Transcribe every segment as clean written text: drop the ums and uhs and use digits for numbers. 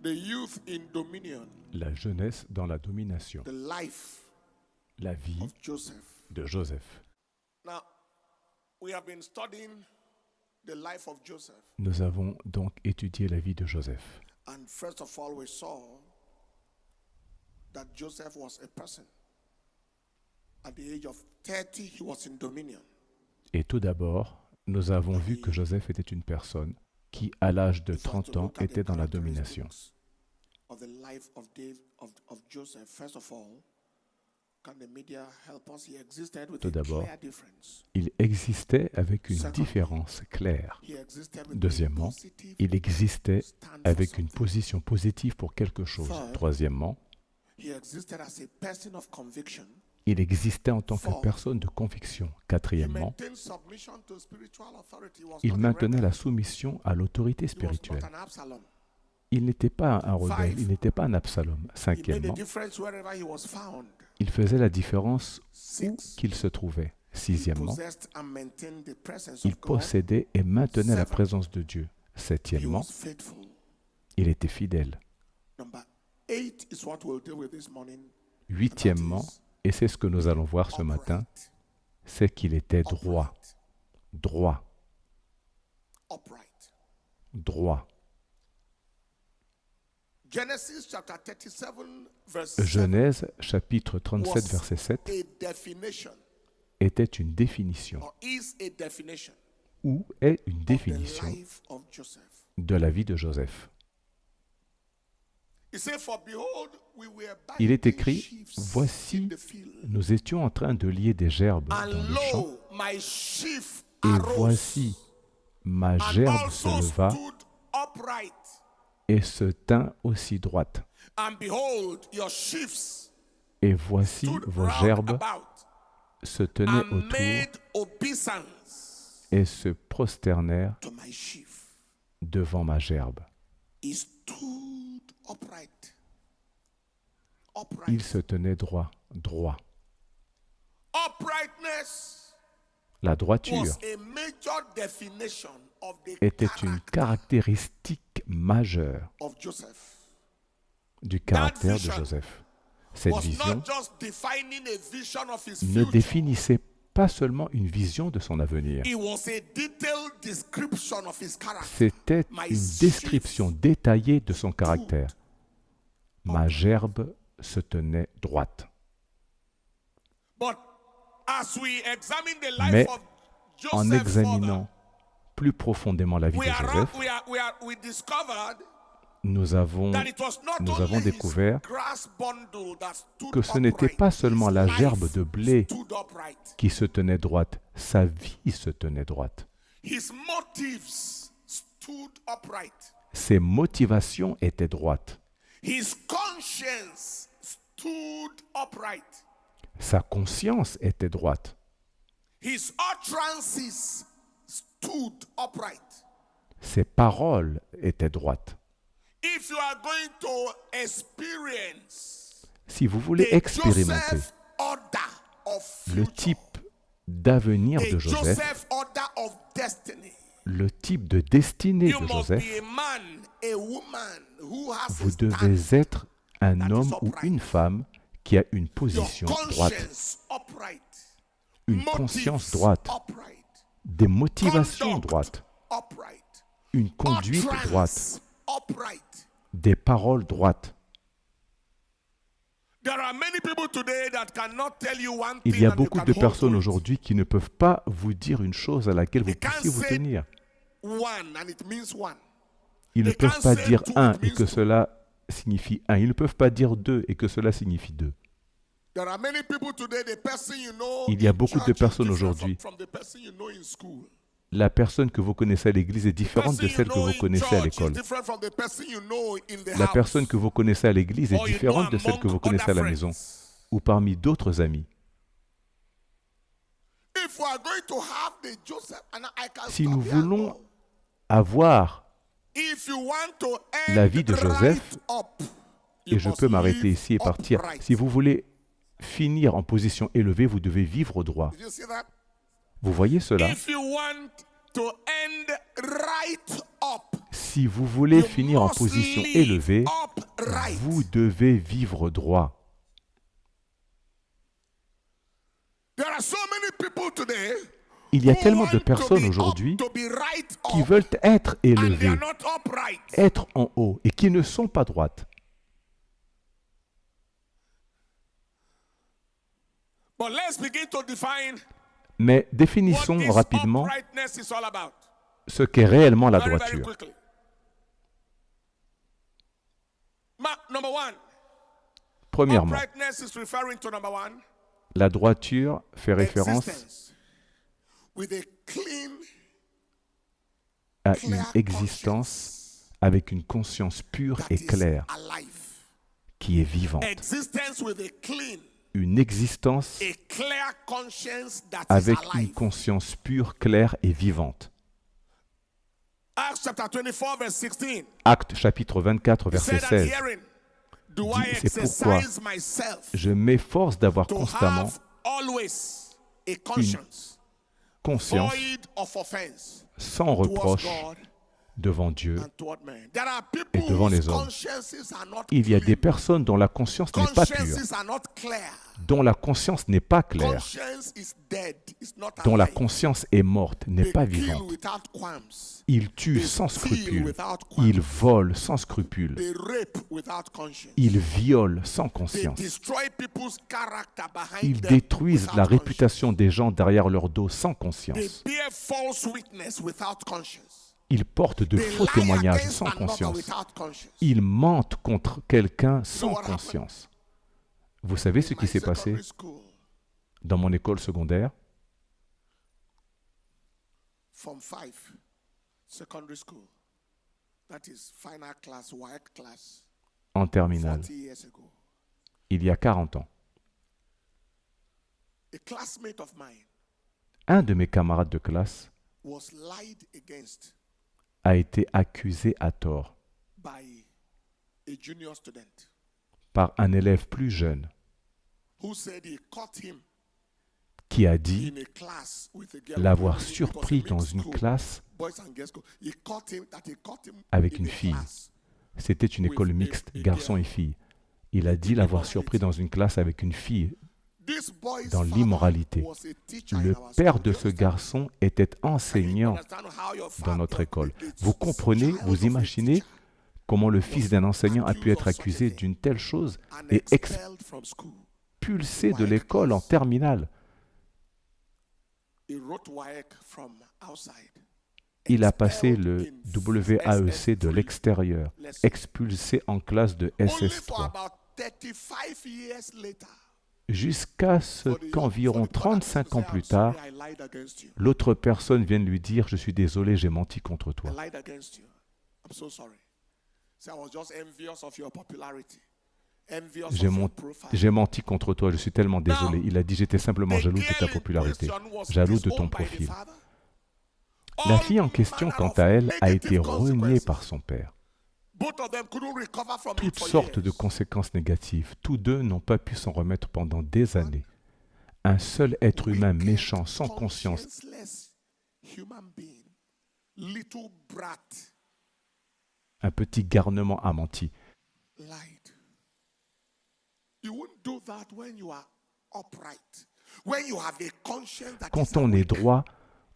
The youth in dominion. La jeunesse dans la domination. The life La vie of Joseph. de Joseph. Now, we have been studying the life of Joseph. Nous avons donc étudié la vie de Joseph. And first of all, we saw that Joseph was a person. At the age of 30, he was in dominion. Et tout d'abord, nous avons vu que Joseph était une personne qui, à l'âge de 30 ans, était dans la domination. Of the life of Joseph, first of all, can the media help us? He existed with Tout a d'abord, clear difference. il existait avec une différence claire. He existed with a Deuxièmement, positive il existait stand for avec une something. position positive pour quelque chose. Troisièmement, He existed as a person of conviction. il existait en tant que personne de conviction. He Quatrièmement, maintained submission to spiritual authority. He was il not a maintenait rebel. la soumission à l'autorité He was spirituelle. not an Absalom. Il n'était pas un rebelle, il n'était pas un Absalom. He made a Cinquièmement, difference wherever he was found. il faisait la différence où Six, qu'il se trouvait. he Sixièmement, possessed and maintained the presence il of God. possédait et maintenait la présence de Dieu. He Septièmement, was faithful. il était fidèle. Number 8 is what we'll deal with this morning. Huitièmement, et c'est ce que nous allons voir ce matin, Upright. c'est qu'il était droit. Droit. Upright. Droit. Genesis chapter 37 verse 7 Genèse chapitre 37 was verset 7 a definition était une définition or is a definition ou est une of the définition life of Joseph. de la vie de Joseph. He said, "For behold, we were Il est binding écrit, sheaves voici, in the field, nous étions en train de lier des gerbes dans and le champ, lo, my sheaf et arose, voici, ma and gerbe se also leva stood upright. et se tint aussi droite. And behold, your sheaves Et voici, stood vos round gerbes about, se tenaient and autour made obeisance et se prosternèrent to my sheaf." devant ma gerbe. He stood upright. Upright. Il se tenait droit, droit. Uprightness La droiture was a major definition of the était une character caractéristique majeure of Joseph. du caractère de vision Joseph. Cette Was vision not just defining a vision of his ne future. définissait pas seulement une vision de son avenir. It was a detailed description of his character. C'était une description détaillée de son caractère. Ma gerbe se tenait droite. But as we examine the Mais life of en Joseph examinant plus profondément la vie de Joseph, we discovered nous avons that it was not nous only avons his découvert grass bundle that stood que ce n'était upright, pas seulement his la life gerbe de blé stood upright. qui se tenait droite, sa vie se tenait droite. His motives stood upright. Ses motivations étaient droites. His conscience stood upright. Sa conscience était droite. His utterances stood upright. Ses paroles étaient droites. If you are going to experience Si vous voulez the expérimenter Joseph order of le future, type d'avenir the de Joseph, Joseph order of destiny, le type de destinée you de must Joseph, be a man, a woman who has a vous stand, devez être un that is homme ou upright. une femme qui a une your position droite, conscience upright, une motives conscience droite, upright, des motivations conduct droites, upright, une conduite utterance droite, upright. des paroles droites. There are many people today that cannot tell you one Il thing y a and you beaucoup can de hold personnes to it. aujourd'hui qui ne peuvent pas vous dire une chose à laquelle vous They can't puissiez vous say tenir. one and it means one. Ils ne they peuvent can't pas say dire two, un it et means que two. cela signifie un. Ils ne peuvent pas dire deux et que cela signifie deux. There are many people today, the person you know Il y a in beaucoup de church is personnes different aujourd'hui. from the person you know in school. La personne que vous connaissez à l'église est différente de celle que vous connaissez à l'école. La personne que vous connaissez à l'église est Or you différente know de celle que vous among connaissez à la other maison friends. ou parmi d'autres amis. If we are going to have the Joseph, and I can Si stop nous here, voulons no. avoir, If you want to la end vie de right Joseph, up, you et je must peux m'arrêter live ici et partir, upright. si vous voulez finir en position élevée, vous devez vivre droit. Did you see that? Vous voyez cela? If you want to end right up, Si vous voulez finir en position élevée, vous devez vivre droit. Il y a tellement de personnes aujourd'hui qui veulent être élevées, être en haut, et qui ne sont pas droites. Mais définissons rapidement ce qu'est réellement la droiture. Premièrement, la droiture fait référence à une existence avec une conscience pure et claire qui est vivante. Une existence avec une conscience pure, claire et vivante. Actes chapitre 24, verset 16 dit, c'est pourquoi je m'efforce d'avoir constamment une conscience sans reproche devant Dieu et devant les hommes. Il y a des personnes dont la conscience n'est pas pure, dont la conscience n'est pas claire, dont la conscience est morte, n'est pas vivante. Ils tuent sans scrupule, ils volent sans scrupule, ils violent sans conscience, ils détruisent la réputation des gens derrière leur dos sans conscience. Ils portent de faux témoignages sans conscience. Ils mentent contre quelqu'un sans conscience. Vous savez ce qui s'est passé dans mon école secondaire? En terminale, il y a 40 ans. Un de mes camarades de classe a été accusé à tort par un élève plus jeune qui a dit l'avoir surpris dans une classe avec une fille. C'était une école mixte, garçons et filles. Il a dit l'avoir surpris dans une classe avec une fille dans l'immoralité. Le père de ce garçon était enseignant dans notre école. Vous comprenez, vous imaginez comment le fils d'un enseignant a pu être accusé d'une telle chose et expulsé de l'école en terminale. Il a passé le WAEC de l'extérieur, expulsé en classe de SS3. Jusqu'à ce qu'environ 35 ans plus tard, l'autre personne vienne lui dire « Je suis désolé, j'ai menti contre toi. » J'ai menti contre toi, je suis tellement désolé. Il a dit « J'étais simplement jaloux de ta popularité, jaloux de ton profil. » La fille en question, quant à elle, a été reniée par son père. Toutes sortes de conséquences négatives. Tous deux n'ont pas pu s'en remettre pendant des années. Un seul être humain méchant, sans conscience, un petit garnement a menti. Quand on est droit,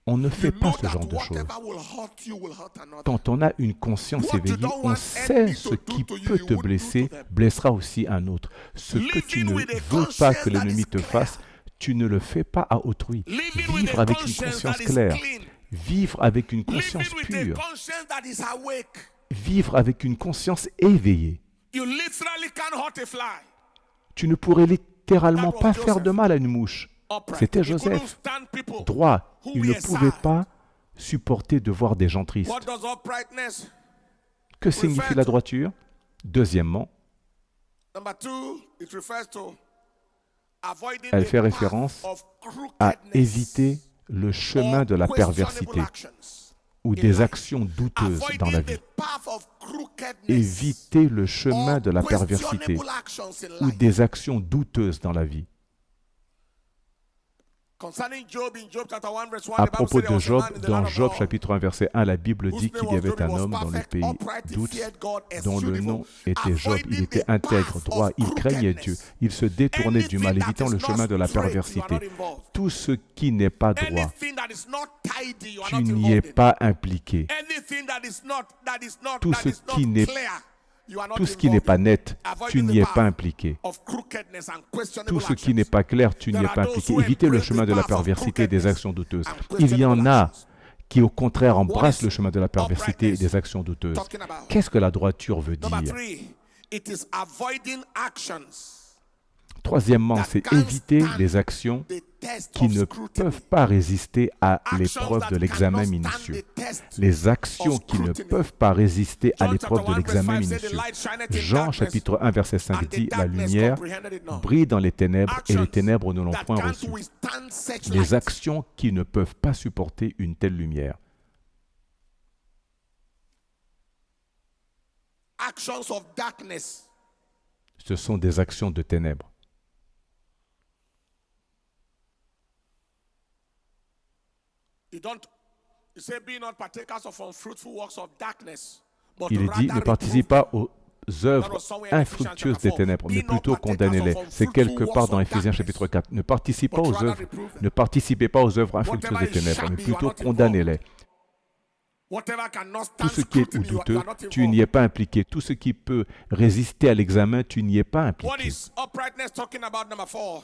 on ne fait pas ce genre de choses. Quand on a une conscience éveillée, on sait ce qui peut te blesser, blessera aussi un autre. Ce que tu ne veux pas que l'ennemi te fasse, tu ne le fais pas à autrui. Vivre avec une conscience claire, vivre avec une conscience pure, vivre avec une conscience éveillée. Tu ne pourrais littéralement pas faire de mal à une mouche. C'était Joseph, droit. Il ne pouvait pas supporter de voir des gens tristes. Que signifie la droiture? Deuxièmement, elle fait référence à éviter le chemin de la perversité ou des actions douteuses dans la vie. Éviter le chemin de la perversité ou des actions douteuses dans la vie. À propos de Job, dans Job chapitre 1 verset 1, la Bible dit qu'il y avait un homme dans le pays d'Ouz dont le nom était Job. Il était intègre, droit, il craignait Dieu, il se détournait du mal, évitant le chemin de la perversité. Tout ce qui n'est pas droit, tu n'y es pas impliqué. Tout ce qui n'est pas net, tu n'y es pas impliqué. Tout ce qui n'est pas clair, tu n'y es pas impliqué. Évitez le chemin de la perversité et des actions douteuses. Il y en a qui, au contraire, embrassent le chemin de la perversité et des actions douteuses. Qu'est-ce que la droiture veut dire? Troisièmement, c'est éviter les actions qui ne peuvent pas résister à l'épreuve de l'examen minutieux. Les actions qui ne peuvent pas résister à l'épreuve de l'examen minutieux. Jean chapitre 1 verset 5 dit, la lumière brille dans les ténèbres et les ténèbres ne l'ont point reçue. Les actions qui ne peuvent pas supporter une telle lumière. Ce sont des actions de ténèbres. Il est dit, ne participez pas aux œuvres infructueuses des ténèbres, mais plutôt condamnez-les. C'est quelque part dans Éphésiens chapitre 4. Ne participez pas aux œuvres infructueuses des ténèbres, mais plutôt condamnez-les. Tout ce qui est douteux, tu n'y es pas impliqué. Tout ce qui peut résister à l'examen, tu n'y es pas impliqué.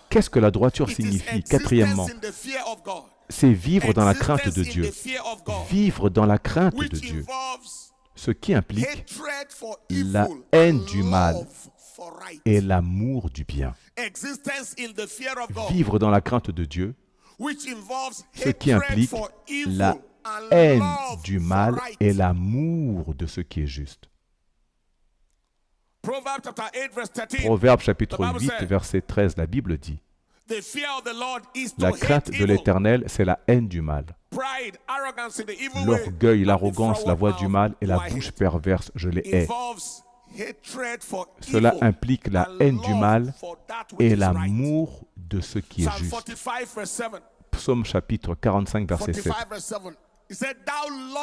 Qu'est-ce que la droiture signifie? Quatrièmement, c'est vivre dans la crainte de Dieu. Vivre dans la crainte de Dieu. Ce qui implique la haine du mal et l'amour du bien. Vivre dans la crainte de Dieu, ce qui implique la haine du mal et l'amour de ce qui est juste. Proverbe chapitre 8, verset 13, la Bible dit, la crainte de l'Éternel, c'est la haine du mal. L'orgueil, l'arrogance, la voix du mal et la bouche perverse, je les hais. Cela implique la haine du mal et l'amour de ce qui est juste. Psaume chapitre 45, verset 7.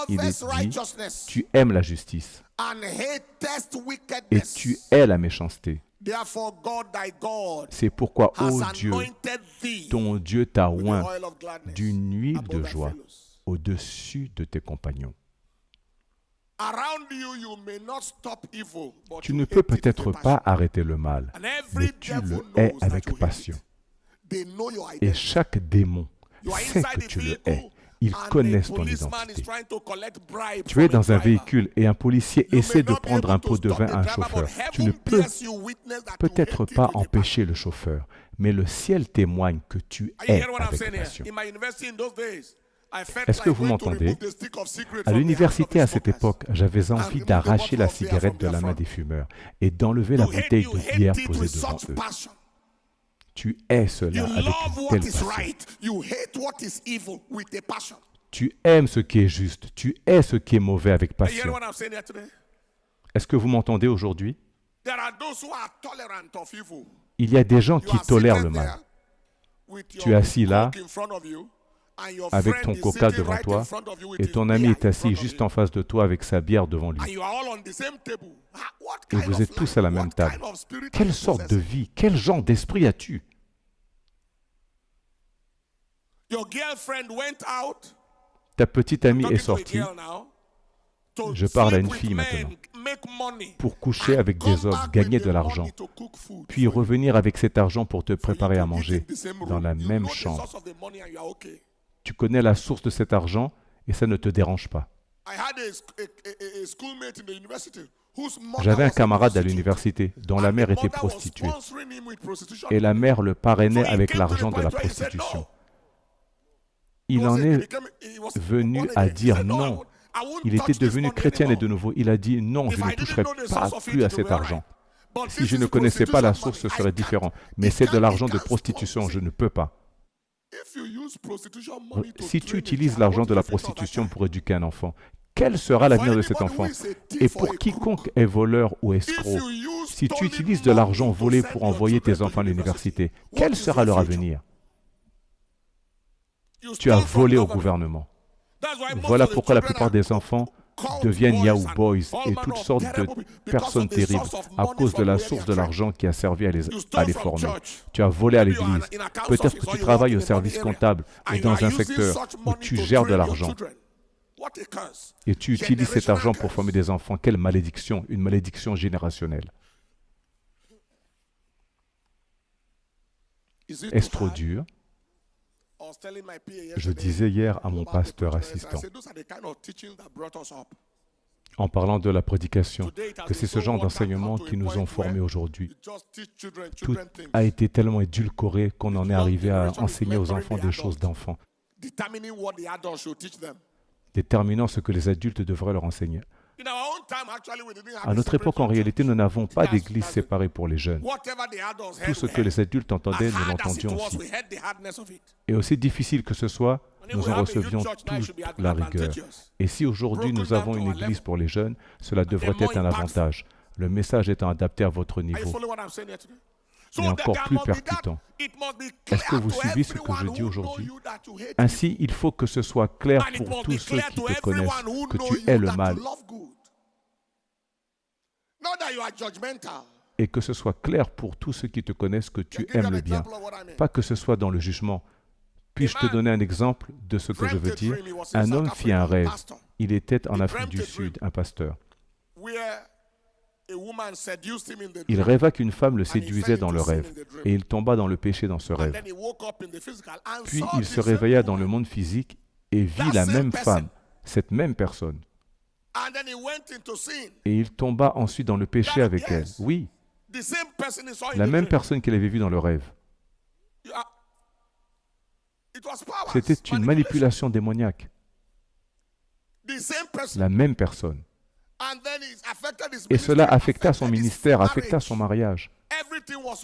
Il est dit, tu aimes la justice et tu hais la méchanceté. C'est pourquoi, ô Dieu, ton Dieu t'a oint d'une huile de joie au-dessus de tes compagnons. Tu ne peux peut-être pas arrêter le mal, mais tu le hais avec passion. Et chaque démon sait que tu le hais. Ils connaissent ton identité. Tu es dans un véhicule et un policier essaie de prendre un pot de vin à un chauffeur. Tu ne peux peut-être pas empêcher le chauffeur, mais le ciel témoigne que tu hais avec passion. Est-ce que vous m'entendez? À l'université, à cette époque, j'avais envie d'arracher la cigarette de la main des fumeurs et d'enlever la bouteille de bière posée devant eux. Tu hais cela avec une telle passion. Tu aimes ce qui est juste. Tu hais ce qui est mauvais avec passion. Est-ce que vous m'entendez aujourd'hui? Il y a des gens qui tolèrent le mal. Tu es assis là, avec ton coca devant toi, et ton ami est assis juste en face de toi avec sa bière devant lui. Et vous êtes tous à la même table. Quelle sorte de vie, quel genre d'esprit as-tu? Ta petite amie est sortie, je parle à une fille maintenant, pour coucher avec des hommes, gagner de l'argent, puis revenir avec cet argent pour te préparer à manger dans la même chambre. Tu connais la source de cet argent et ça ne te dérange pas. J'avais un camarade à l'université dont la mère était prostituée et la mère le parrainait avec l'argent de la prostitution. Il en est venu à dire non. Il était devenu chrétien et de nouveau. Il a dit non, je ne toucherai pas plus à cet argent. Si je ne connaissais pas la source, ce serait différent. Mais c'est de l'argent de prostitution, je ne peux pas. Si tu utilises l'argent de la prostitution pour éduquer un enfant, quel sera l'avenir de cet enfant? Et pour quiconque est voleur ou escroc, si tu utilises de l'argent volé pour envoyer tes enfants à l'université, quel sera leur avenir? Tu as volé au gouvernement. Voilà pourquoi la plupart des enfants deviennent Yahoo Boys et toutes sortes de personnes terribles à cause de la source de l'argent qui a servi à les former. Tu as volé à l'église. Peut-être que tu travailles au service comptable et dans un secteur où tu gères de l'argent. Et tu utilises cet argent pour former des enfants. Quelle malédiction, une malédiction générationnelle. Est-ce trop dur? Je disais hier à mon pasteur assistant, en parlant de la prédication, que c'est ce genre d'enseignement qui nous ont formés aujourd'hui. Tout a été tellement édulcoré qu'on en est arrivé à enseigner aux enfants des choses d'enfants, déterminant ce que les adultes devraient leur enseigner. À notre époque, en réalité, nous n'avons pas d'église séparée pour les jeunes. Tout ce que les adultes entendaient, nous l'entendions aussi. Et aussi difficile que ce soit, nous en recevions toute la rigueur. Et si aujourd'hui nous avons une église pour les jeunes, cela devrait être un avantage, le message étant adapté à votre niveau. Mais encore plus percutant. Est-ce que vous suivez ce que je dis aujourd'hui? Ainsi, il faut que ce soit clair pour tous ceux qui te connaissent que tu hais le mal. Et que ce soit clair pour tous ceux qui te connaissent que tu aimes le bien. Pas que ce soit dans le jugement. Puis-je te donner un exemple de ce que je veux dire? Un homme fit un rêve. Il était en Afrique du Sud, un pasteur. Il rêva qu'une femme le séduisait dans le rêve, et il tomba dans le péché dans ce rêve. Puis il se réveilla dans le monde physique et vit la même femme, cette même personne. Et il tomba ensuite dans le péché avec elle. Oui, la même personne qu'il avait vue dans le rêve. C'était une manipulation démoniaque. La même personne. Et cela affecta son ministère, affecta son mariage.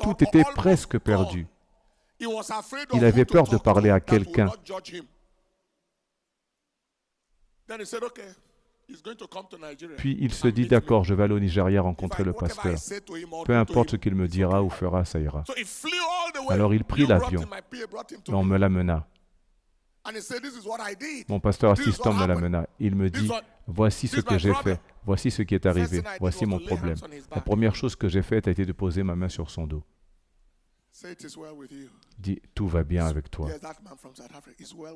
Tout était presque perdu. Il avait peur de parler à quelqu'un. Puis il se dit, d'accord, je vais aller au Nigeria rencontrer le pasteur. Peu importe ce qu'il me dira ou fera, ça ira. Alors il prit l'avion. On me l'amena. Mon pasteur assistant me l'amena. Il me dit, voici ce que j'ai fait, voici ce qui est arrivé, voici mon problème. La première chose que j'ai faite a été de poser ma main sur son dos. Dis, tout va bien avec toi.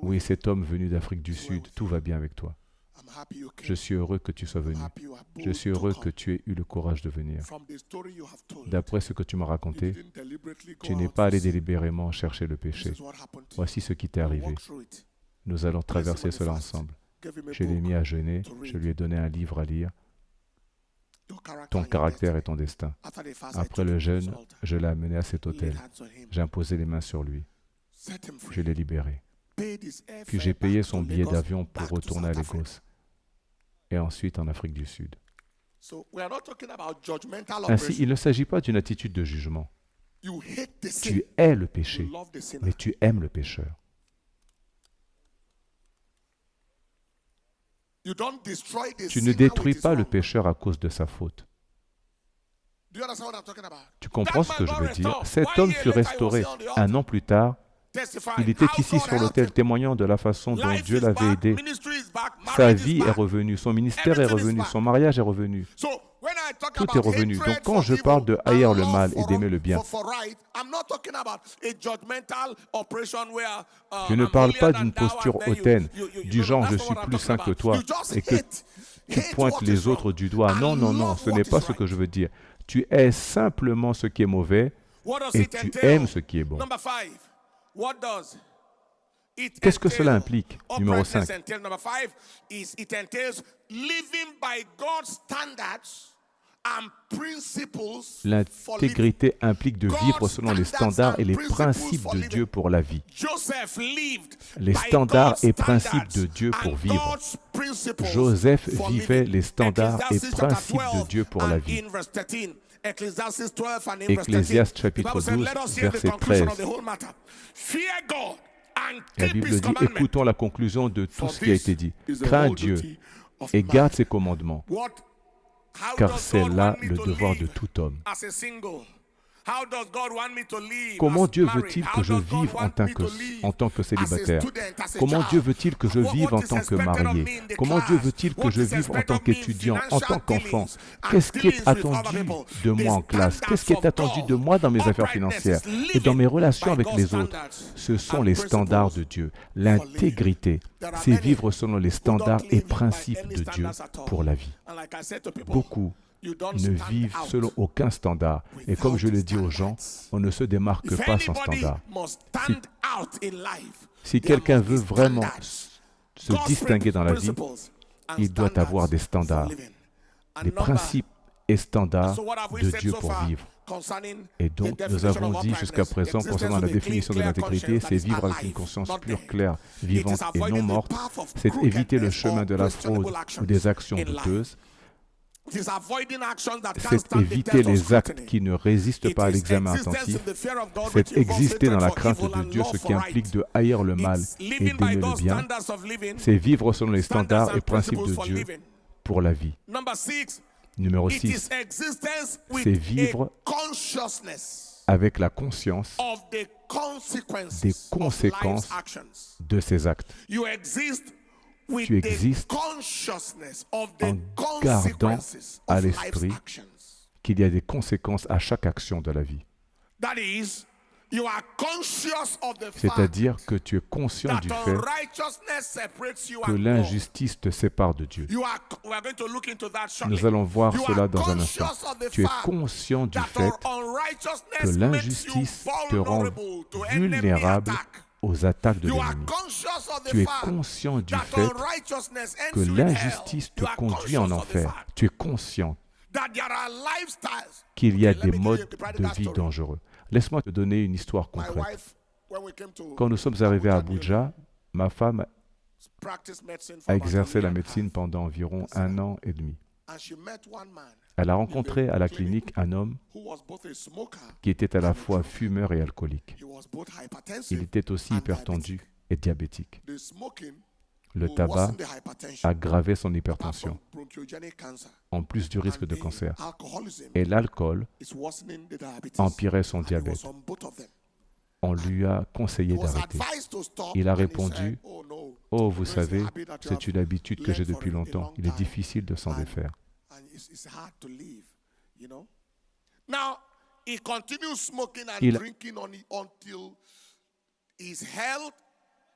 Oui, cet homme venu d'Afrique du Sud, tout va bien avec toi. Je suis heureux que tu sois venu. Je suis heureux que tu aies eu le courage de venir. D'après ce que tu m'as raconté, tu n'es pas allé délibérément chercher le péché. Voici ce qui t'est arrivé. Nous allons traverser cela ensemble. Je l'ai mis à jeûner, je lui ai donné un livre à lire. Ton caractère et ton destin. Après le jeûne, je l'ai amené à cet hôtel. J'ai imposé les mains sur lui. Je l'ai libéré. Puis j'ai payé son billet d'avion pour retourner à Lagos et ensuite en Afrique du Sud. Ainsi, il ne s'agit pas d'une attitude de jugement. Tu hais le péché, mais tu aimes le pécheur. Tu ne détruis pas le pécheur à cause de sa faute. Tu comprends ce que je veux dire? Cet homme fut restauré. Un an plus tard, il était ici sur l'autel témoignant de la façon dont Dieu l'avait aidé. Sa vie est revenue, son ministère est revenu, son mariage est revenu. Tout est revenu. Donc quand je parle de haïr le mal et d'aimer le bien, je ne parle pas d'une posture hautaine, du genre je suis plus saint que toi et que tu pointes les autres du doigt. Non, non, non, ce n'est pas ce que je veux dire. Tu hais simplement ce qui est mauvais et tu aimes ce qui est bon. Qu'est-ce que cela implique? Numéro 5. L'intégrité implique de vivre selon les standards et les principes de Dieu pour la vie. Les standards et principes de Dieu pour vivre. Joseph vivait les standards et principes de Dieu pour la vie. Ecclésiaste chapitre 12, verset 13. La Bible dit, écoutons la conclusion de tout ce qui a été dit. Crains Dieu et garde ses commandements, car c'est là le devoir de tout homme. Comment Dieu veut-il que je vive en tant que célibataire? Comment Dieu veut-il que je vive en tant que marié? Comment Dieu veut-il que je vive en tant qu'étudiant, en tant qu'enfant? Qu'est-ce qui est attendu de moi en classe? Qu'est-ce qui est attendu de moi dans mes affaires financières et dans mes relations avec les autres? Ce sont les standards de Dieu. L'intégrité, c'est vivre selon les standards et principes de Dieu pour la vie. Beaucoup ne vivent selon aucun standard. Et comme je le dis aux gens, on ne se démarque pas sans standard. Si quelqu'un veut vraiment se distinguer dans la vie, il doit avoir des standards, des principes et standards de Dieu pour vivre. Et donc, nous avons dit jusqu'à présent, concernant la définition de l'intégrité, c'est vivre avec une conscience pure, claire, vivante et non morte. C'est éviter le chemin de la fraude ou des actions douteuses. C'est éviter les actes qui ne résistent pas à l'examen attentif. C'est exister dans la crainte de Dieu, ce qui implique de haïr le mal et d'aimer le bien. C'est vivre selon les standards et principes de Dieu pour la vie. Numéro 6, c'est vivre avec la conscience des conséquences de ses actes. Tu existes en gardant à l'esprit qu'il y a des conséquences à chaque action de la vie. C'est-à-dire que tu es conscient du fait que l'injustice te sépare de Dieu. Nous allons voir cela dans un instant. Tu es conscient du fait que l'injustice te rend vulnérable aux attaques de l'ennemi. Tu es conscient du fait que l'injustice te conduit en enfer. Tu es conscient qu'il y a des modes de vie dangereux. Laisse-moi te donner une histoire concrète. Quand nous sommes arrivés à Abuja, ma femme a exercé la médecine pendant environ 1 an et demi. Elle a rencontré à la clinique un homme qui était à la fois fumeur et alcoolique. Il était aussi hypertendu et diabétique. Le tabac aggravait son hypertension, en plus du risque de cancer. Et l'alcool empirait son diabète. On lui a conseillé d'arrêter. Il a répondu, « Oh, vous savez, c'est une habitude que j'ai depuis longtemps. Il est difficile de s'en défaire. »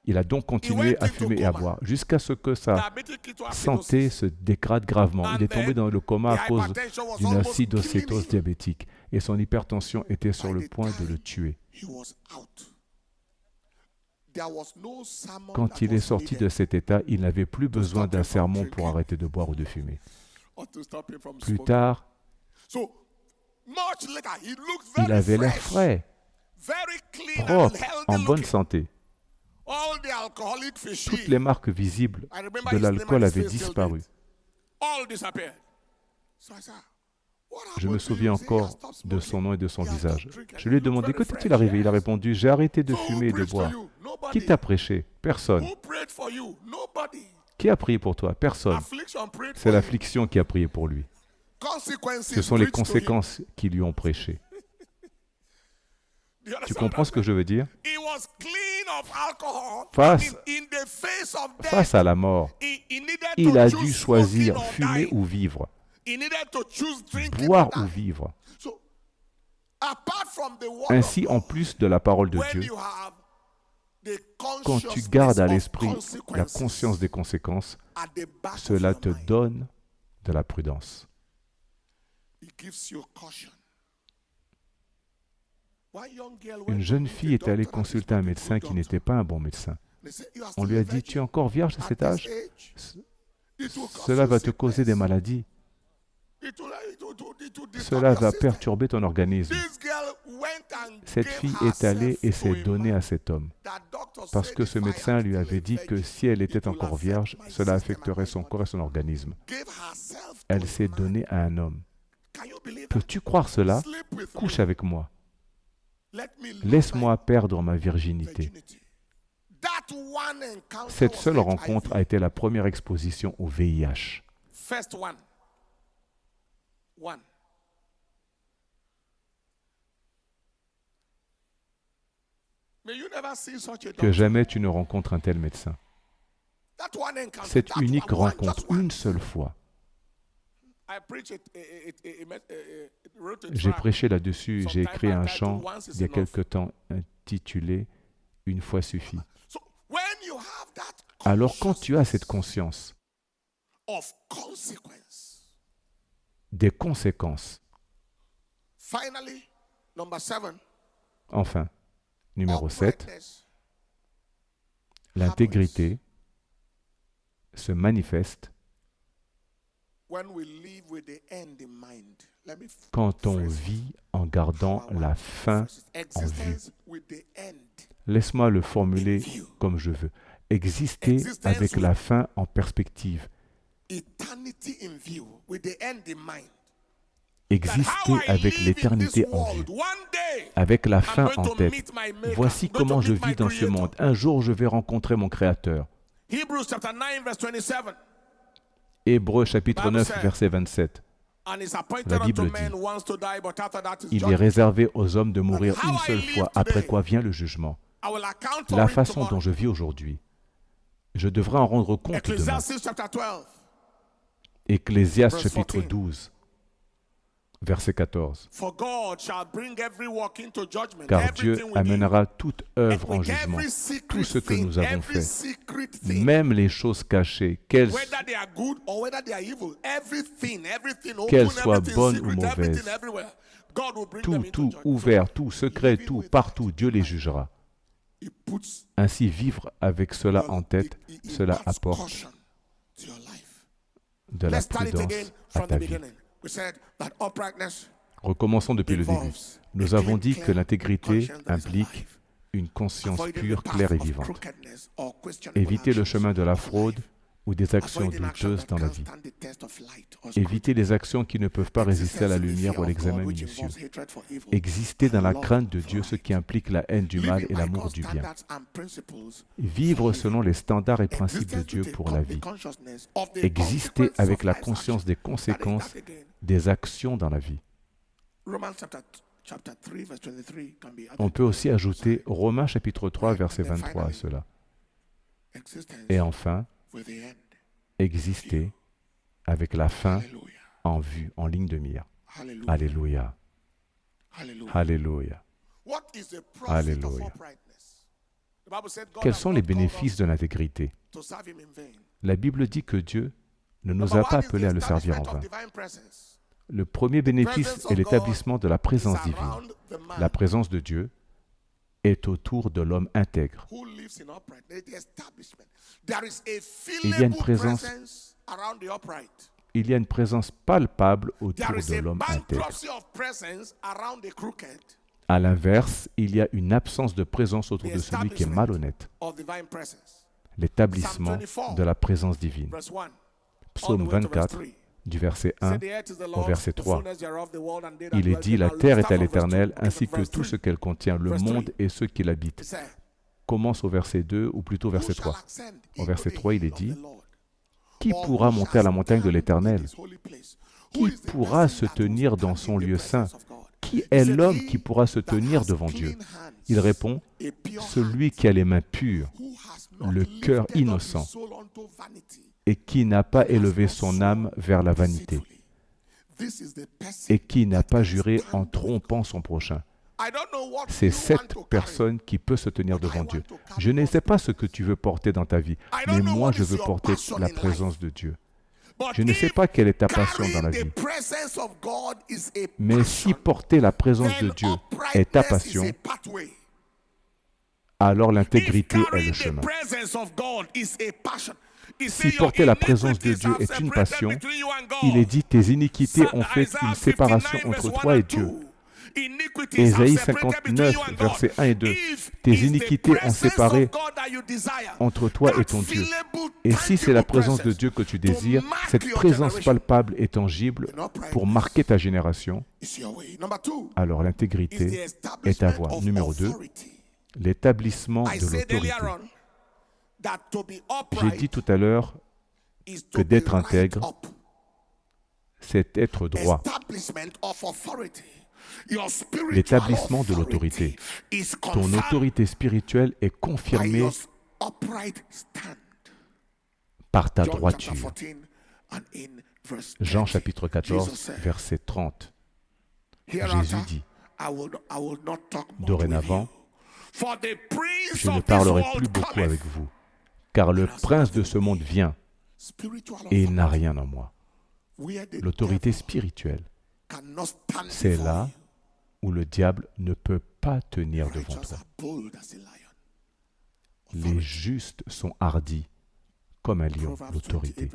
Il a donc continué à fumer et à boire jusqu'à ce que sa santé se dégrade gravement. Il est tombé dans le coma à cause d'une acidocétose diabétique et son hypertension était sur le point de le tuer. Quand il est sorti de cet état, il n'avait plus besoin d'un sermon pour arrêter de boire ou de fumer. Plus tard, il avait l'air frais, propre, en bonne santé. Toutes les marques visibles de l'alcool avaient disparu. Je me souviens encore de son nom et de son visage. Je lui ai demandé, que t'est-il arrivé? Il a répondu, j'ai arrêté de fumer et de boire. Qui t'a prêché? Personne. Qui a prié pour toi? Personne. C'est l'affliction qui a prié pour lui. Ce sont les conséquences qui lui ont prêché. Tu comprends ce que je veux dire? Face à la mort, il a dû choisir fumer ou vivre, boire ou vivre. Ainsi, en plus de la parole de Dieu, quand tu gardes à l'esprit la conscience des conséquences, cela te donne de la prudence. Une jeune fille est allée consulter un médecin qui n'était pas un bon médecin. On lui a dit, tu es encore vierge à cet âge? Cela va te causer des maladies. Cela va perturber ton organisme. Cette fille est allée et s'est donnée à cet homme. Parce que ce médecin lui avait dit que si elle était encore vierge, cela affecterait son corps et son organisme. Elle s'est donnée à un homme. Peux-tu croire cela? Couche avec moi. Laisse-moi perdre ma virginité. Cette seule rencontre a été la première exposition au VIH. Que jamais tu ne rencontres un tel médecin. Cette unique rencontre, une seule fois. J'ai prêché là-dessus, j'ai écrit un chant il y a quelque temps intitulé « Une fois suffit ». Alors quand tu as cette conscience des conséquences, enfin, numéro 7, l'intégrité se manifeste quand on vit en gardant la fin en vue. Laisse-moi le formuler comme je veux. Exister avec la fin en perspective. Exister avec l'éternité en vue, avec la fin en tête. Voici comment je vis dans ce monde. Un jour, je vais rencontrer mon Créateur. Hébreux chapitre 9, verset 27. La Bible dit, il est réservé aux hommes de mourir une seule fois, après quoi vient le jugement. La façon dont je vis aujourd'hui, je devrais en rendre compte demain. Ecclésiaste chapitre 12, verset 14. Car Dieu amènera toute œuvre en jugement, tout ce que nous avons fait, même les choses cachées, qu'elles soient bonnes ou mauvaises. Tout, ouvert, tout, secret, tout, partout, Dieu les jugera. Ainsi, vivre avec cela en tête, cela apporte de la prudence à ta vie. Recommençons depuis le début. Nous avons dit que l'intégrité implique une conscience pure, claire et vivante. Éviter le chemin de la fraude ou des actions douteuses dans la vie. Éviter les actions qui ne peuvent pas résister à la lumière ou à l'examen minutieux. Exister dans la crainte de Dieu, ce qui implique la haine du mal et l'amour du bien. Vivre selon les standards et principes de Dieu pour la vie. Exister avec la conscience des conséquences des actions dans la vie. On peut aussi ajouter Romains chapitre 3, verset 23 à cela. Et enfin, exister avec la fin en vue, en ligne de mire. Alléluia. Alléluia. Alléluia. Quels sont les bénéfices de l'intégrité? La Bible dit que Dieu ne nous a pas appelés à le servir en vain. Le premier bénéfice est l'établissement de la présence divine. La présence de Dieu est autour de l'homme intègre. Il y a une présence palpable autour de l'homme intègre. À l'inverse, il y a une absence de présence autour de celui qui est malhonnête. L'établissement de la présence divine. Psaume 24, du verset 1 au verset 3. Il est dit, la terre est à l'Éternel, ainsi que tout ce qu'elle contient, le monde et ceux qui l'habitent. Commence au verset 2, ou plutôt verset 3. Au verset 3, il est dit, qui pourra monter à la montagne de l'Éternel? Qui pourra se tenir dans son lieu saint? Qui est l'homme qui pourra se tenir devant Dieu? Il répond, celui qui a les mains pures, le cœur innocent, et qui n'a pas élevé son âme vers la vanité, et qui n'a pas juré en trompant son prochain. C'est cette personne qui peut se tenir devant Dieu. Je ne sais pas ce que tu veux porter dans ta vie, mais moi je veux porter la présence de Dieu. Je ne sais pas quelle est ta passion dans la vie. Mais si porter la présence de Dieu est ta passion, alors l'intégrité est le chemin. Si porter la présence de Dieu est une passion, il est dit, tes iniquités ont fait une séparation entre toi et Dieu. Ésaïe 59, versets 1 et 2. Tes iniquités ont séparé entre toi et ton Dieu. Et si c'est la présence de Dieu que tu désires, cette présence palpable et tangible pour marquer ta génération, alors l'intégrité est ta voie. Numéro 2, l'établissement de l'autorité. J'ai dit tout à l'heure que d'être intègre, c'est être droit. l'établissement de l'autorité. Ton autorité spirituelle est confirmée par ta droiture. Jean chapitre 14, verset 30. Jésus dit, dorénavant, je ne parlerai plus beaucoup avec vous, car le prince de ce monde vient et il n'a rien en moi. L'autorité spirituelle, c'est là où le diable ne peut pas tenir devant toi. Les justes sont hardis comme un lion, l'autorité.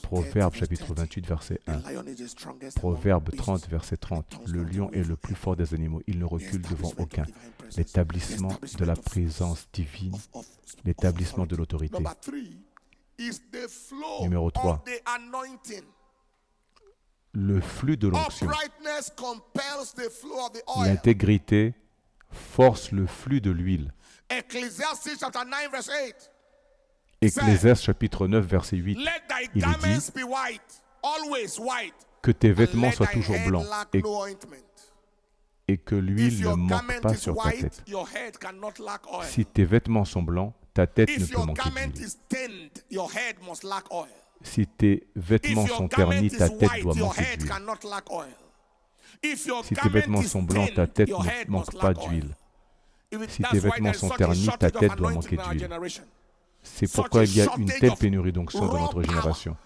Proverbe chapitre 28, verset 1. Proverbe 30, verset 30. Le lion est le plus fort des animaux. Il ne recule devant aucun. L'établissement de la présence divine, l'établissement de l'autorité. Numéro 3. Le flux de l'onction. L'intégrité force le flux de l'huile. Ecclésiaste chapitre 9, verset 8, il est dit que tes vêtements soient toujours blancs et que l'huile ne manque pas sur ta tête. Si tes vêtements sont blancs, ta tête ne peut manquer d'huile. Si tes vêtements sont ternis, ta tête doit manquer d'huile. Si tes vêtements sont blancs, ta tête ne manque pas d'huile. Si tes vêtements sont ternis, ta tête doit manquer d'huile. C'est pourquoi il y a une telle pénurie d'onction dans notre génération.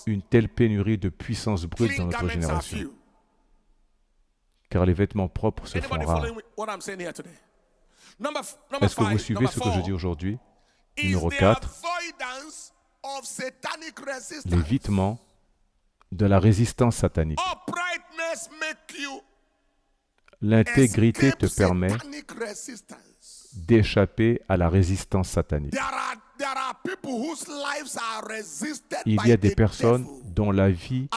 Une telle pénurie de puissance brute dans notre génération. Car les vêtements propres se font rares. Est-ce que vous suivez ce que je dis aujourd'hui? Numéro 4. L'évitement de la résistance satanique. L'intégrité te permet d'échapper à la résistance satanique. Il y a des personnes dont la vie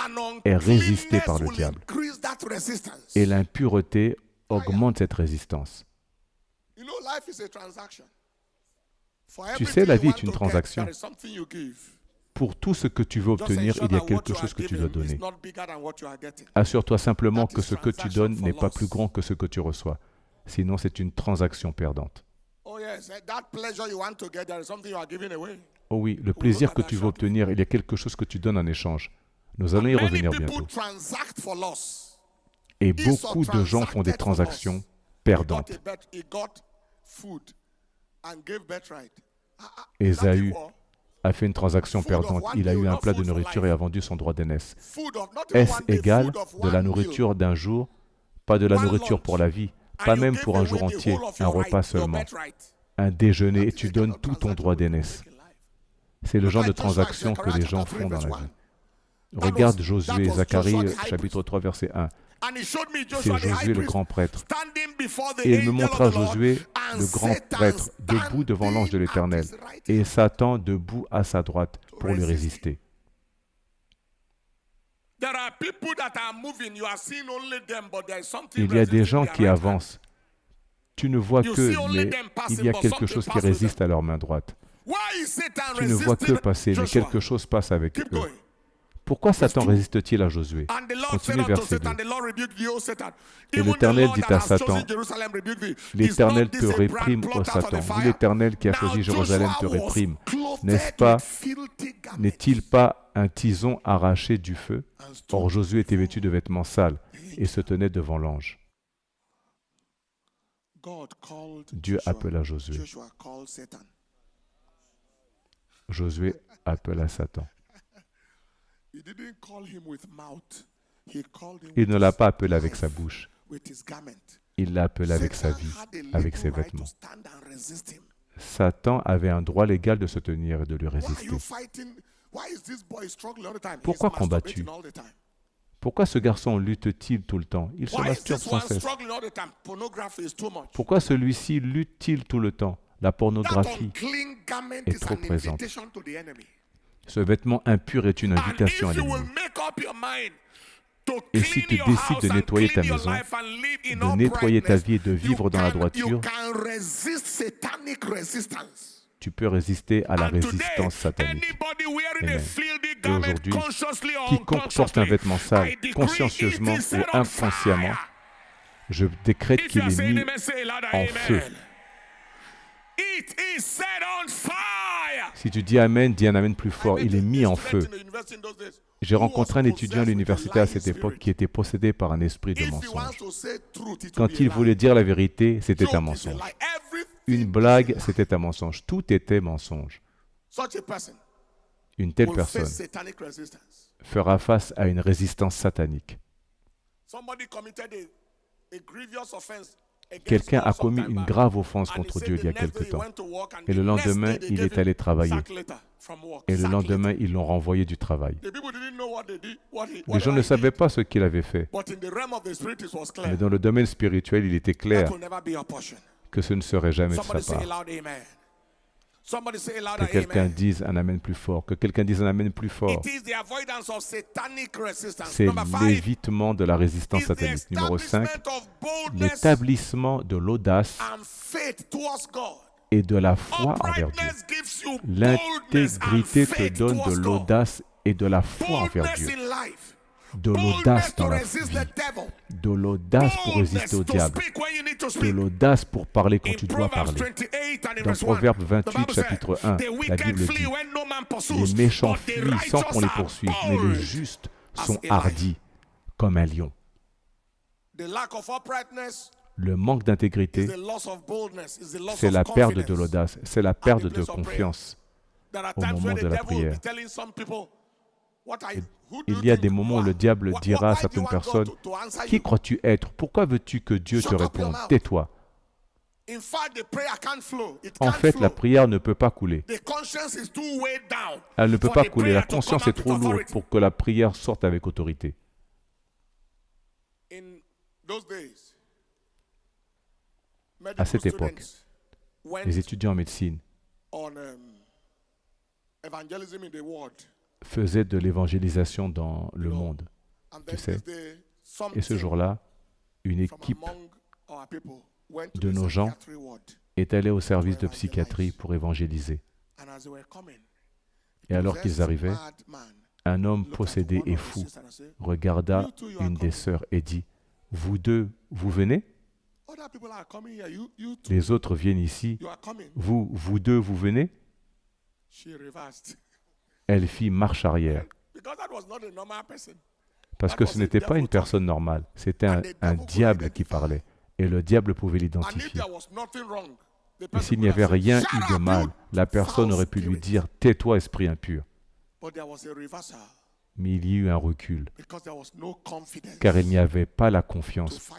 est résistée par le diable. Et l'impureté augmente cette résistance. Tu sais, la vie est une transaction. Pour tout ce que tu veux obtenir, il y a quelque chose que tu dois donner. Assure-toi simplement que ce que tu donnes n'est pas plus grand que ce que tu reçois. Sinon, c'est une transaction perdante. Oh oui, le plaisir que tu veux obtenir, il y a quelque chose que tu donnes en échange. Nous allons y revenir bientôt. Et beaucoup de gens font des transactions perdantes. Ésaü a fait une transaction perdante. Il a eu un plat de nourriture et a vendu son droit d'aînesse. Est-ce égal de la nourriture d'un jour, pas de la nourriture pour la vie, pas même pour un jour entier, un repas seulement, un déjeuner et tu donnes tout ton droit d'aînesse. C'est le genre de transaction que les gens font dans la vie. Regarde Josué, Zacharie, chapitre 3, verset 1. C'est Josué le grand prêtre. Et il me montra Josué, le grand prêtre, debout devant l'ange de l'Éternel, et Satan debout à sa droite pour lui résister. Il y a des gens qui avancent. Tu ne vois qu'eux, mais il y a quelque chose qui résiste à leur main droite. Tu ne vois qu'eux passer, mais quelque chose passe avec eux. Pourquoi Satan résiste-t-il à Josué? Continue verset 2. Et l'Éternel dit à Satan, l'Éternel te réprime, ô Satan. Oui, l'Éternel qui a choisi Jérusalem te réprime. N'est-ce pas, n'est-il pas un tison arraché du feu? Or Josué était vêtu de vêtements sales et se tenait devant l'ange. Dieu appela Josué. Josué appela Satan. Il ne l'a pas appelé avec sa bouche. Il l'a appelé avec sa vie, avec ses vêtements. Satan avait un droit légal de se tenir et de lui résister. Pourquoi combattu? Pourquoi ce garçon lutte-t-il tout le temps? Il se masturbe sans cesse. Pourquoi celui-ci lutte-t-il tout le temps? La pornographie est trop présente. Ce vêtement impur est une invitation à l'ennemi. Et si tu décides de nettoyer ta maison, de nettoyer ta vie et de vivre dans la droiture, tu peux résister à la résistance satanique. Amen. Et aujourd'hui, quiconque porte un vêtement sale, consciencieusement ou inconsciemment, je décrète qu'il est mis en feu. Si tu dis Amen, dis un Amen plus fort. Il est mis en feu. J'ai rencontré un étudiant à l'université à cette époque qui était possédé par un esprit de mensonge. Quand il voulait dire la vérité, c'était un mensonge. Une blague, c'était un mensonge. Tout était mensonge. Une telle personne fera face à une résistance satanique. Quelqu'un a commis une grave offense contre Dieu il y a quelque temps. Et le lendemain, il est allé travailler. Et le lendemain, ils l'ont renvoyé du travail. Les gens ne savaient pas ce qu'il avait fait. Mais dans le domaine spirituel, il était clair que ce ne serait jamais de sa part. Que quelqu'un dise un Amen plus fort. Que quelqu'un dise un Amen plus fort. C'est l'évitement de la résistance satanique. Numéro 5, l'établissement de l'audace et de la foi envers Dieu. L'intégrité te donne de l'audace et de la foi envers Dieu. De l'audace dans la vie, de l'audace pour résister au diable, de l'audace pour parler quand tu dois parler. Dans Proverbe 28, chapitre 1, la Bible dit « Les méchants fuient sans qu'on les poursuive, mais les justes sont hardis comme un lion. » Le manque d'intégrité, c'est la perte de l'audace, c'est la perte de confiance au moment de la prière. Il y a des moments où le diable dira à certaines personnes « Qui crois-tu être? Pourquoi veux-tu que Dieu te réponde? Tais-toi. » En fait, la prière ne peut pas couler. Elle ne peut pas couler. La conscience est trop lourde pour que la prière sorte avec autorité. À cette époque, les étudiants en médecine faisaient de l'évangélisation dans le monde, tu sais. Et ce jour-là, une équipe de nos gens est allée au service de psychiatrie pour évangéliser. Et alors qu'ils arrivaient, un homme possédé et fou regarda une des sœurs et dit « Vous deux, vous venez ? Les autres viennent ici. Vous deux, vous venez ?» Elle fit marche arrière. Parce que ce n'était pas une personne normale, c'était un diable qui parlait. Et le diable pouvait l'identifier. Et s'il n'y avait rien eu de mal, la personne aurait pu lui dire « Tais-toi, esprit impur ». Mais il y eut un recul, car il n'y avait pas la confiance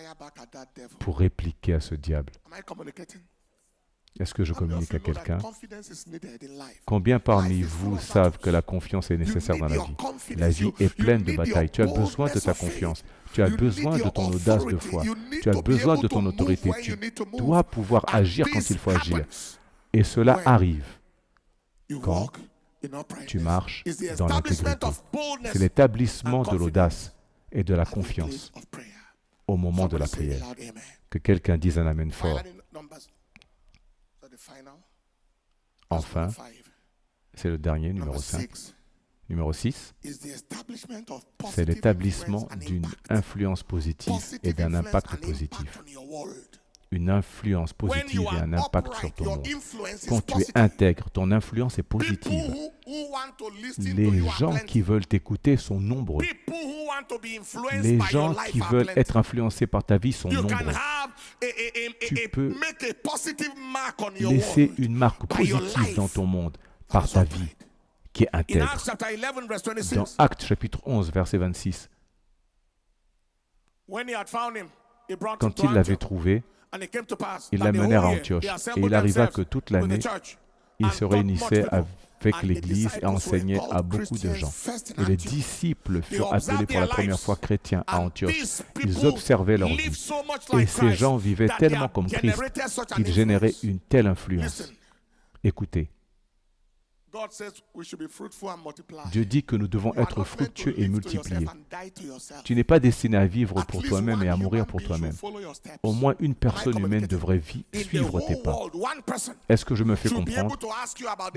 pour répliquer à ce diable. Est-ce que je communique à quelqu'un? Combien parmi vous savent que la confiance est nécessaire dans la vie? La vie est pleine de batailles. Tu as besoin de ta confiance. Tu as besoin de ton audace de foi. Tu as besoin de ton autorité. Tu dois pouvoir agir quand il faut agir. Et cela arrive quand tu marches dans l'intégrité. C'est l'établissement de l'audace et de la confiance au moment de la prière. Que quelqu'un dise un Amen fort. Enfin, c'est le dernier, numéro 5. Numéro 6, c'est l'établissement d'une influence positive et d'un impact positif. Une influence positive et un impact sur ton monde. Quand tu es intègre, ton influence est positive. Les gens qui veulent t'écouter sont nombreux. Les gens qui veulent être influencés par ta vie sont nombreux. Tu peux laisser une marque positive dans ton monde par ta vie qui est intègre. Dans Actes chapitre 11, verset 26, quand ils l'avaient trouvé, ils l'amenèrent à Antioche. Et il arriva que toute l'année, ils se réunissaient avec l'Église et enseignaient à beaucoup de gens. Et les disciples furent appelés pour la première fois chrétiens à Antioche. Ils observaient leur vie. Et ces gens vivaient tellement comme Christ qu'ils généraient une telle influence. Écoutez, Dieu dit que nous devons être fructueux et multipliés. Tu n'es pas destiné à vivre pour toi-même et à mourir pour toi-même. Au moins une personne humaine devrait suivre tes pas. Est-ce que je me fais comprendre?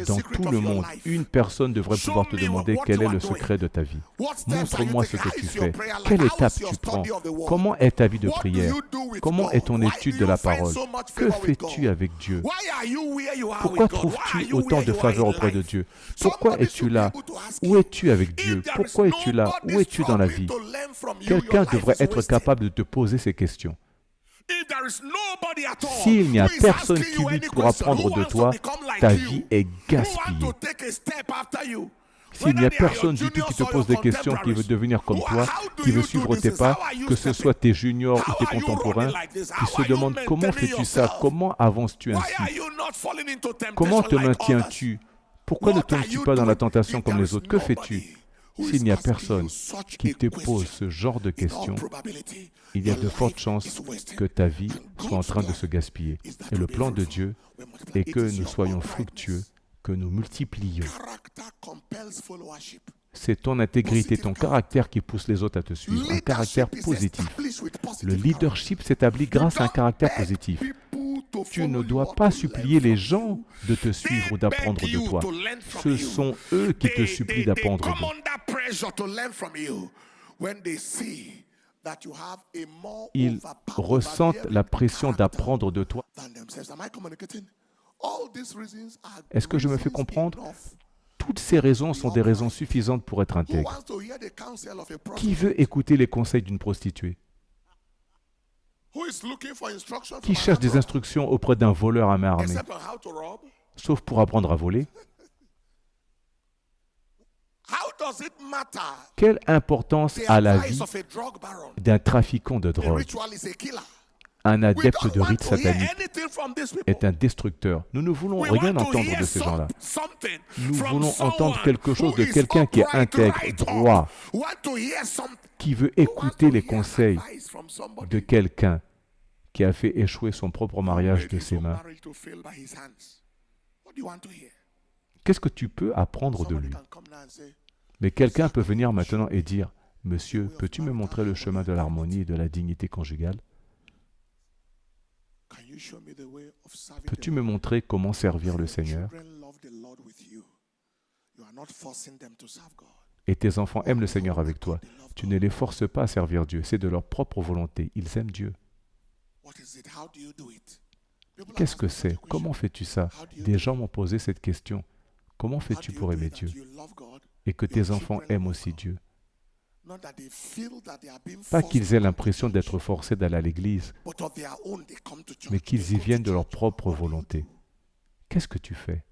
Dans tout le monde, une personne devrait pouvoir te demander quel est le secret de ta vie. Montre-moi ce que tu fais. Quelle étape tu prends? Comment est ta vie de prière? Comment est ton étude de la parole? Que fais-tu avec Dieu? Pourquoi trouves-tu autant de faveur auprès de Dieu? Pourquoi es-tu là? Où es-tu avec Dieu? Pourquoi es-tu là? Où es-tu dans la vie? Quelqu'un devrait être capable de te poser ces questions. S'il n'y a personne qui lutte pour apprendre de toi, ta vie est gaspillée. S'il n'y a personne du tout qui te pose des questions, qui veut devenir comme toi, qui veut suivre tes pas, que ce soit tes juniors ou tes contemporains, qui se demandent comment fais-tu ça, comment avances-tu ainsi, comment te maintiens-tu, pourquoi ne tombes-tu pas dans la tentation comme les autres, que fais-tu? S'il n'y a personne qui te pose ce genre de questions, il y a de fortes chances que ta vie soit en train de se gaspiller. Et le plan de Dieu est que nous soyons fructueux, que nous multiplions. C'est ton intégrité, ton caractère qui pousse les autres à te suivre, un caractère positif. Le leadership s'établit grâce à un caractère positif. Tu ne dois pas supplier les gens de te suivre ou d'apprendre de toi. Ce sont eux qui te supplient d'apprendre d'eux. Ils ressentent la pression d'apprendre de toi. Est-ce que je me fais comprendre? Toutes ces raisons sont des raisons suffisantes pour être intègre. Qui veut écouter les conseils d'une prostituée? Qui cherche des instructions auprès d'un voleur à main armée? Sauf pour apprendre à voler. Quelle importance a la vie d'un trafiquant de drogue? Un adepte de rites sataniques est un destructeur. Nous ne voulons rien entendre de ces gens-là. Nous voulons entendre quelque chose de quelqu'un qui est intègre, droit, qui veut écouter les conseils de quelqu'un qui a fait échouer son propre mariage de ses mains. Qu'est-ce que tu peux apprendre de lui? Mais quelqu'un peut venir maintenant et dire, « Monsieur, peux-tu me montrer le chemin de l'harmonie et de la dignité conjugale? Peux-tu me montrer comment servir le Seigneur? » Et tes enfants aiment le Seigneur avec toi. Tu ne les forces pas à servir Dieu, c'est de leur propre volonté. Ils aiment Dieu. Qu'est-ce que c'est? Comment fais-tu ça? Des gens m'ont posé cette question. Comment fais-tu pour aimer Dieu? Et que tes enfants aiment aussi Dieu. Pas qu'ils aient l'impression d'être forcés d'aller à l'église, mais qu'ils y viennent de leur propre volonté. Qu'est-ce que tu fais?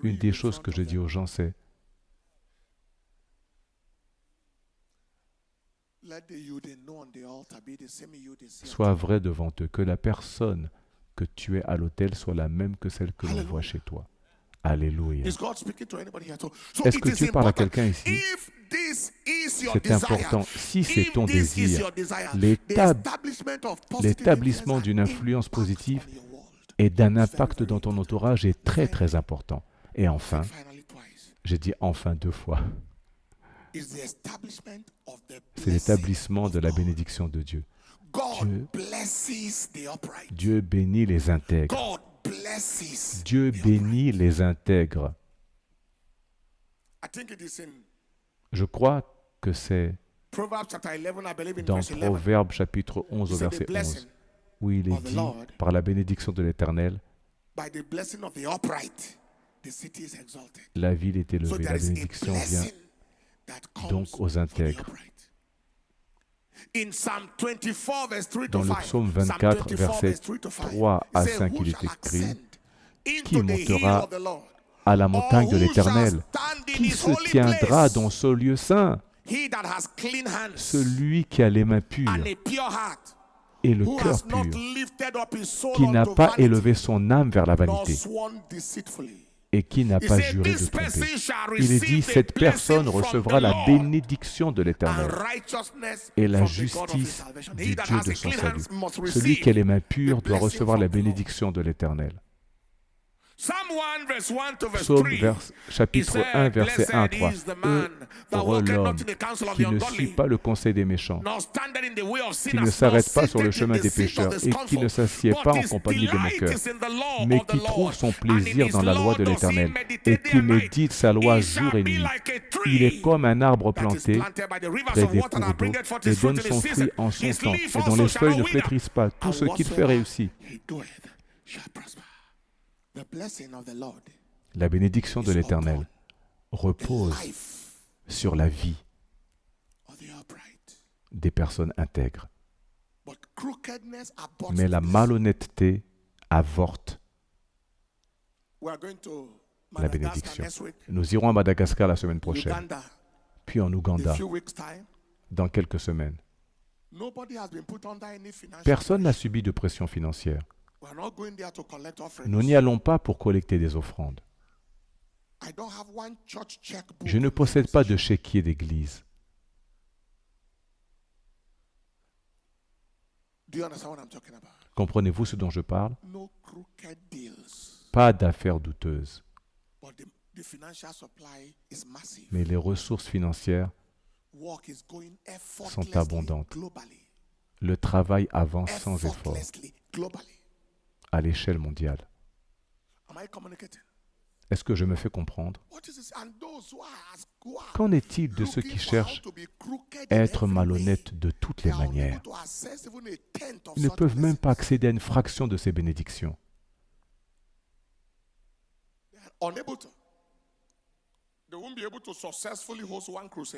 Une des choses que je dis aux gens, c'est sois vrai devant eux, que la personne que tu es à l'autel soit la même que celle que l'on voit chez toi. Alléluia. Est-ce que Dieu parle à quelqu'un ici? C'est important. Si c'est ton désir, l'établissement d'une influence positive et d'un impact dans ton entourage est très très important. Et enfin, j'ai dit enfin 2 fois, c'est l'établissement de la bénédiction de Dieu. Dieu bénit les intègres. Dieu bénit les intègres. Je crois que c'est dans Proverbes chapitre 11 au verset 11, où il est dit, par la bénédiction de l'Éternel, la ville est élevée. La bénédiction vient donc aux intègres. Dans le psaume 24, versets 3 à 5, il est écrit, « Qui montera à la montagne de l'Éternel? Qui se tiendra dans ce lieu saint? Celui qui a les mains pures et le cœur pur, qui n'a pas élevé son âme vers la vanité. » et qui n'a pas juré de tromper. Il est dit, cette personne recevra la bénédiction de l'Éternel et la justice du Dieu de son salut. Celui qui a les mains pures doit recevoir la bénédiction de l'Éternel. Psaume chapitre 1, verset 1 à 3. Heureux l'homme qui ne suit pas le conseil des méchants, qui ne s'arrête pas sur le chemin des pécheurs et qui ne s'assied pas en compagnie des moqueurs, mais qui trouve son plaisir dans la loi de l'Éternel et qui médite sa loi jour et nuit. Il est comme un arbre planté près des cours d'eau et donne son fruit en son temps, et dont les feuilles ne flétrissent pas. Tout ce qu'il fait réussit. La bénédiction de l'Éternel repose sur la vie des personnes intègres. Mais la malhonnêteté avorte la bénédiction. Nous irons à Madagascar la semaine prochaine, puis en Ouganda dans quelques semaines. Personne n'a subi de pression financière. Nous n'y allons pas pour collecter des offrandes. Je ne possède pas de chéquier d'église. Comprenez-vous ce dont je parle? Pas d'affaires douteuses. Mais les ressources financières sont abondantes. Le travail avance sans effort à l'échelle mondiale. Est-ce que je me fais comprendre? Qu'en est-il de ceux qui cherchent à être malhonnêtes de toutes les manières? Ils ne peuvent même pas accéder à une fraction de ces bénédictions.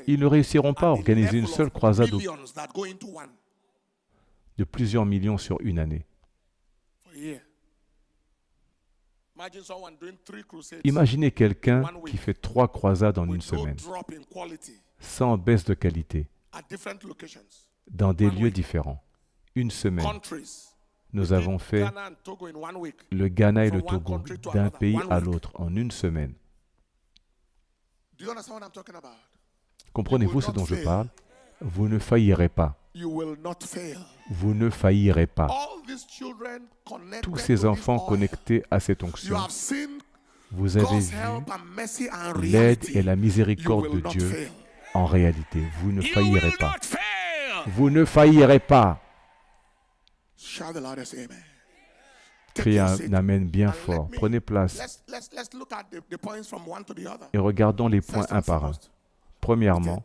Ils ne réussiront pas à organiser une seule croisade de plusieurs millions sur une année. Imaginez quelqu'un qui fait 3 croisades en une semaine, sans baisse de qualité, dans des lieux différents. Une semaine, nous avons fait le Ghana et le Togo d'un pays à l'autre en une semaine. Comprenez-vous ce dont je parle? Vous ne faillirez pas. Vous ne faillirez pas. Tous ces enfants connectés à cette onction, vous avez vu l'aide et la miséricorde de Dieu en réalité. Vous ne faillirez pas. Vous ne faillirez pas. Criez un amen bien fort. Prenez place et regardons les points un par un. Premièrement,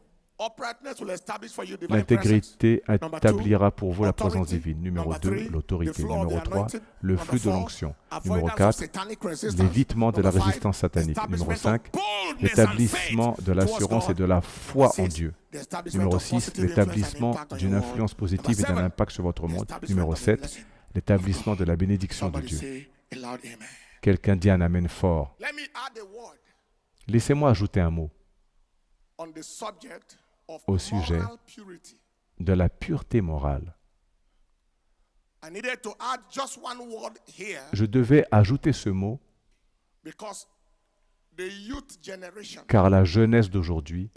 l'intégrité établira pour vous la présence divine. Numéro 2, l'autorité. Numéro 3, le flux de l'onction. Numéro 4, l'évitement de la résistance satanique. Numéro 5, l'établissement de l'assurance et de la foi en Dieu. Numéro 6, l'établissement d'une influence positive et d'un impact sur votre monde. Numéro 7, l'établissement de la bénédiction de Dieu. Quelqu'un dit un amen fort. Laissez-moi ajouter un mot au sujet de la pureté morale. Je devais ajouter ce mot car la jeunesse d'aujourd'hui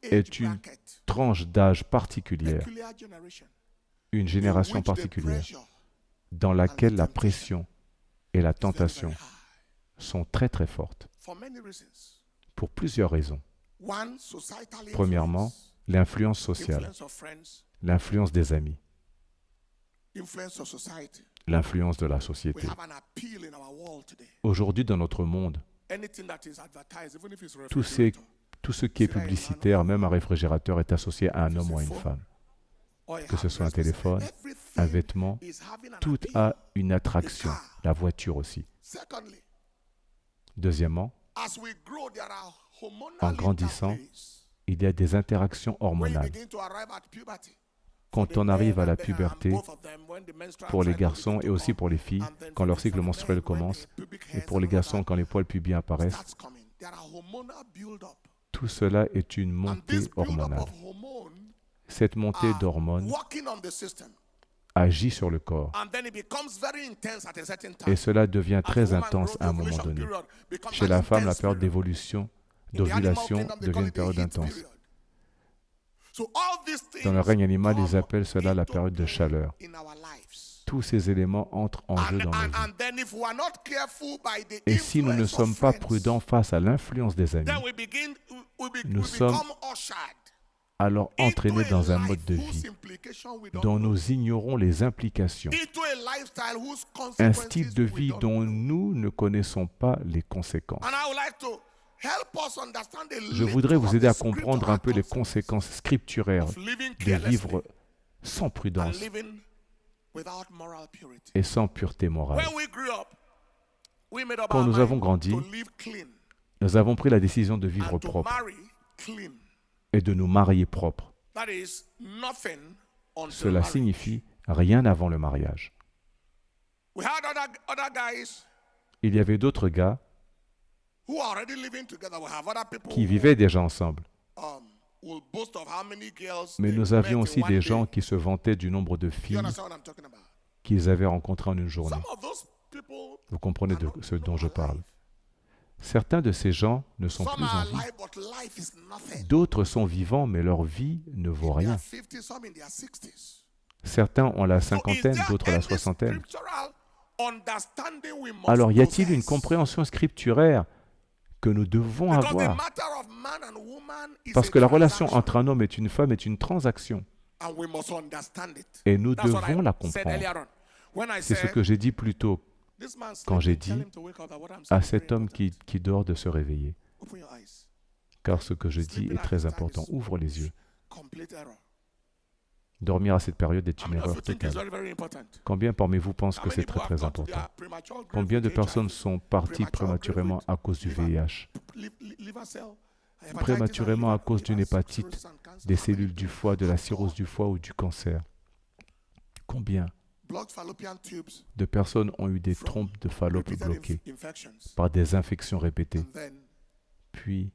est une tranche d'âge particulière, une génération particulière dans laquelle la pression et la tentation sont très très fortes pour plusieurs raisons. Premièrement, l'influence sociale, l'influence des amis, l'influence de la société. Aujourd'hui, dans notre monde, tout ce qui est publicitaire, même un réfrigérateur, est associé à un homme ou à une femme. Que ce soit un téléphone, un vêtement, tout a une attraction, la voiture aussi. Deuxièmement, en grandissant, il y a des interactions hormonales. Quand on arrive à la puberté, pour les garçons et aussi pour les filles, quand leur cycle menstruel commence, et pour les garçons quand les poils pubiens apparaissent, tout cela est une montée hormonale. Cette montée d'hormones agit sur le corps. Et cela devient très intense à un moment donné. Chez la femme, la période d'ovulation devient une période intense. Dans le règne animal, ils appellent cela la période de chaleur. Tous ces éléments entrent en jeu dans nos vies. Et si nous ne sommes pas prudents face à l'influence des amis, nous sommes alors entraînés dans un mode de vie dont nous ignorons les implications, un style de vie dont nous ne connaissons pas les conséquences. Je voudrais vous aider à comprendre un peu les conséquences scripturaires de vivre sans prudence et sans pureté morale. Quand nous avons grandi, nous avons pris la décision de vivre propre et de nous marier propre. Cela signifie rien avant le mariage. Il y avait d'autres gars qui vivaient déjà ensemble. Mais nous avions aussi des gens qui se vantaient du nombre de filles qu'ils avaient rencontrées en une journée. Vous comprenez de ce dont je parle. Certains de ces gens ne sont plus en vie. D'autres sont vivants, mais leur vie ne vaut rien. Certains ont la cinquantaine, d'autres la soixantaine. Alors, y a-t-il une compréhension scripturaire que nous devons avoir? Parce que la relation entre un homme et une femme est une transaction. Et nous devons la comprendre. C'est ce que j'ai dit plus tôt, quand j'ai dit à cet homme qui dort de se réveiller. Car ce que je dis est très important. Ouvre les yeux. Dormir à cette période est une erreur totale. Combien parmi vous pensent que c'est très très important? Combien de personnes sont parties prématurément à cause du VIH? Prématurément à cause d'une hépatite, des cellules du foie, de la cirrhose du foie ou du cancer? Combien de personnes ont eu des trompes de Fallope bloquées par des infections répétées, puis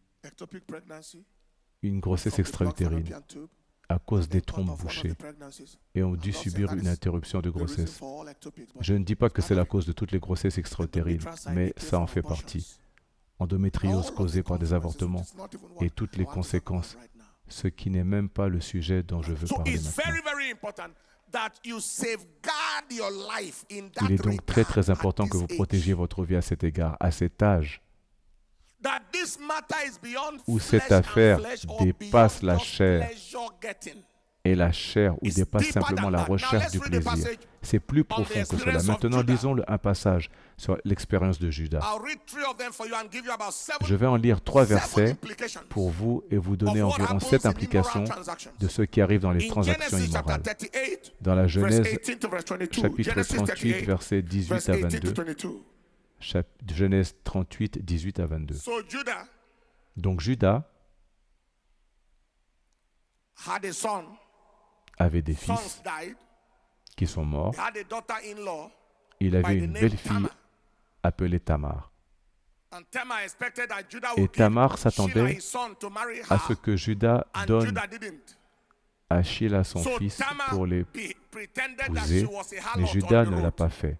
une grossesse extra-utérine à cause des trompes bouchées et ont dû subir une interruption de grossesse? Je ne dis pas que c'est la cause de toutes les grossesses extra-utérines, mais ça en fait partie. Endométriose causée par des avortements et toutes les conséquences, ce qui n'est même pas le sujet dont je veux parler maintenant. Il est donc très très important que vous protégiez votre vie à cet égard, à cet âge, où cette affaire dépasse la chair et la chair, ou dépasse simplement la recherche du plaisir. C'est plus profond que cela. Maintenant, lisons un passage sur l'expérience de Judas. Je vais en lire 3 versets pour vous et vous donner environ 7 implications de ce qui arrive dans les transactions immorales. Dans la Genèse, chapitre 38, versets 18 à 22. Genèse 38, 18 à 22. Donc Judas avait des fils qui sont morts. Il avait une belle-fille appelée Tamar. Et Tamar s'attendait à ce que Judas donne à Sheila son fils pour l'épouser, mais Judas ne l'a pas fait.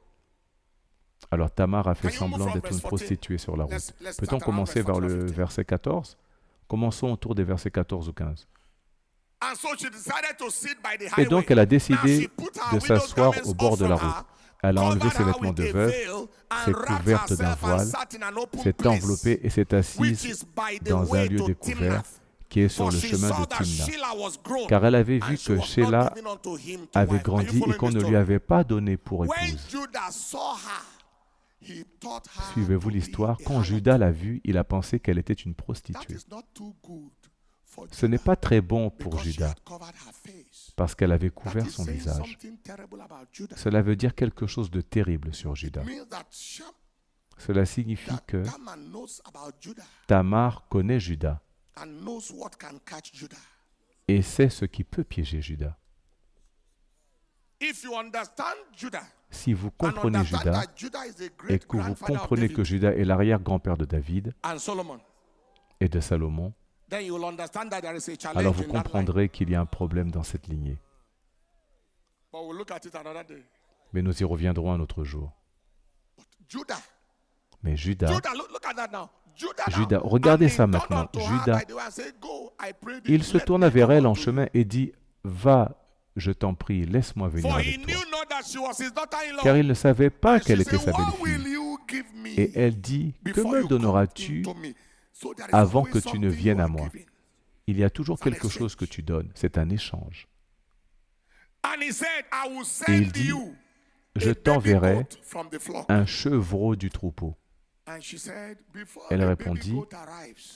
Alors Tamar a fait semblant d'être une prostituée sur la route. Peut-on commencer vers le verset 14? Commençons autour des versets 14 ou 15. Et donc elle a décidé de s'asseoir au bord de la route. Elle a enlevé ses vêtements de veuve, s'est couverte d'un voile, s'est enveloppée et s'est assise dans un lieu découvert qui est sur le chemin de Timna. Car elle avait vu que Sheila avait grandi et qu'on ne lui avait pas donné pour épouse. Suivez-vous l'histoire? Quand Judas l'a vue, il a pensé qu'elle était une prostituée. Ce n'est pas très bon pour Judas, parce qu'elle avait couvert son visage. Cela veut dire quelque chose de terrible sur Judas. Cela signifie que Tamar connaît Judas et sait ce qui peut piéger Judas. Si vous comprenez Judas et que vous comprenez que Judas est l'arrière-grand-père de David et de Salomon, alors vous comprendrez qu'il y a un problème dans cette lignée. But we'll look at it another day. Mais nous y reviendrons un autre jour. But Judah, Mais Judas, look at that now. Judas, regardez ça maintenant. Judas, il se tourna vers elle en chemin et dit, va, je t'en prie, laisse-moi venir avec toi. Car il ne savait pas qu'elle était sa belle-fille. Et elle dit, que me donneras-tu avant que tu ne viennes à moi? Il y a toujours quelque chose que tu donnes. C'est un échange. Et il dit, je t'enverrai un chevreau du troupeau. Elle répondit,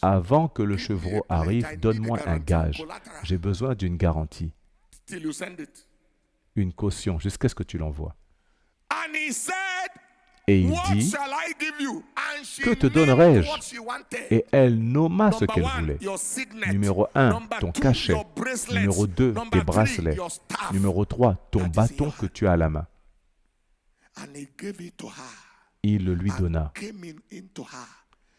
avant que le chevreau arrive, donne-moi un gage. J'ai besoin d'une garantie, une caution, jusqu'à ce que tu l'envoies. Et il dit, que te donnerai-je? Et elle nomma ce qu'elle voulait. Numéro 1, ton cachet. Numéro 2, tes bracelets. Numéro 3, ton bâton que tu as à la main. Il le lui donna.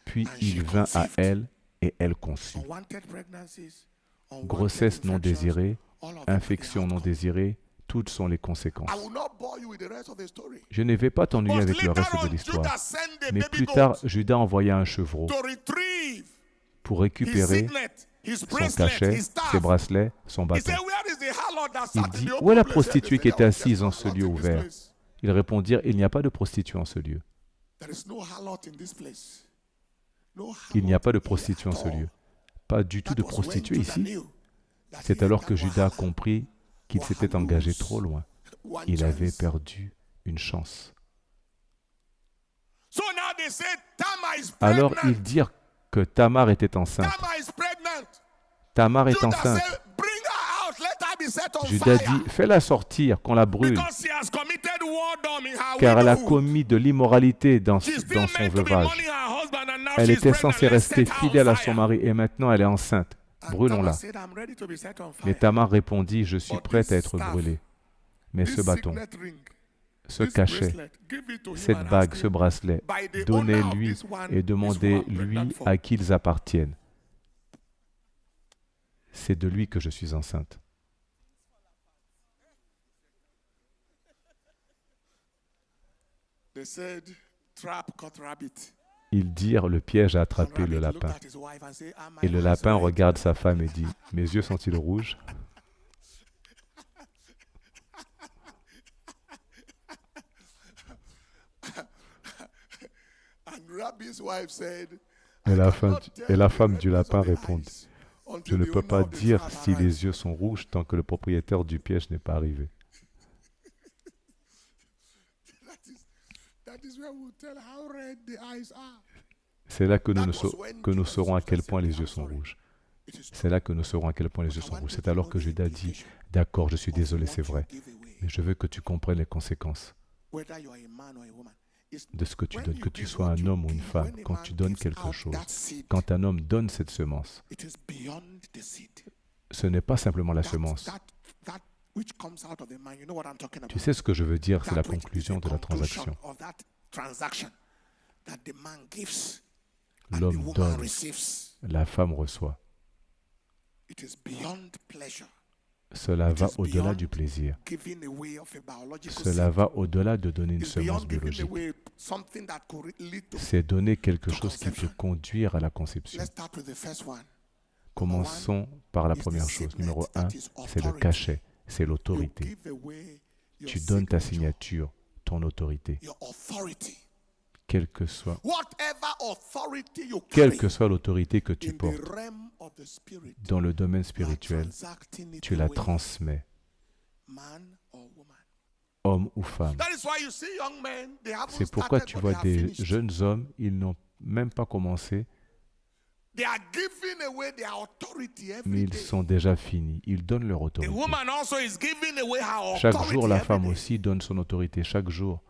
Puis il vint à elle et elle conçut. Grossesse non désirée, infection non désirée, toutes sont les conséquences. Je ne vais pas t'ennuyer avec le reste de l'histoire. Mais plus tard, Judas envoya un chevreau pour récupérer son cachet, ses bracelets, son bâton. Il dit, où est la prostituée qui était assise en ce lieu ouvert? Ils répondirent, il n'y a pas de prostituée en ce lieu. Il n'y a pas de prostituée en ce lieu. Pas du tout de prostituée ici. C'est alors que Judas comprit qu'il s'était engagé trop loin. Il avait perdu une chance. Alors ils dirent que Tamar était enceinte. Tamar est enceinte. Judas dit, fais-la sortir, qu'on la brûle, car elle a commis de l'immoralité dans son veuvage. Elle était censée rester fidèle à son mari et maintenant elle est enceinte. Brûlons-la. Mais Tamar répondit, je suis prête à être brûlée. Mais ce bâton, ce cachet, cette bague, ce bracelet, donnez-lui et demandez-lui à qui ils appartiennent. C'est de lui que je suis enceinte. Ils dirent, le piège a attrapé le lapin. Et le lapin regarde sa femme et dit, mes yeux sont-ils rouges? Et la femme du lapin répondit, je ne peux pas dire si les yeux sont rouges tant que le propriétaire du piège n'est pas arrivé. C'est là que nous saurons à quel point les yeux sont rouges. C'est là que nous saurons à quel point les yeux sont rouges. C'est alors que Judas dit, d'accord, je suis désolé, c'est vrai, mais je veux que tu comprennes les conséquences de ce que tu donnes, que tu sois un homme ou une femme. Quand tu donnes quelque chose, quand un homme donne cette semence, ce n'est pas simplement la semence. Tu sais ce que je veux dire, c'est la conclusion de la transaction. L'homme donne, la femme reçoit. Cela va au-delà du plaisir. Cela va au-delà de donner une semence biologique. C'est donner quelque chose qui peut conduire à la conception. Commençons par la première chose. Numéro 1, c'est le cachet, c'est l'autorité. Tu donnes ta signature, ton autorité. Quelle que soit l'autorité que tu portes dans le domaine spirituel, tu la transmets, homme ou femme. C'est pourquoi tu vois des jeunes hommes, ils n'ont même pas commencé, mais ils sont déjà finis. Ils donnent leur autorité. Chaque jour, la femme aussi donne son autorité. Chaque jour.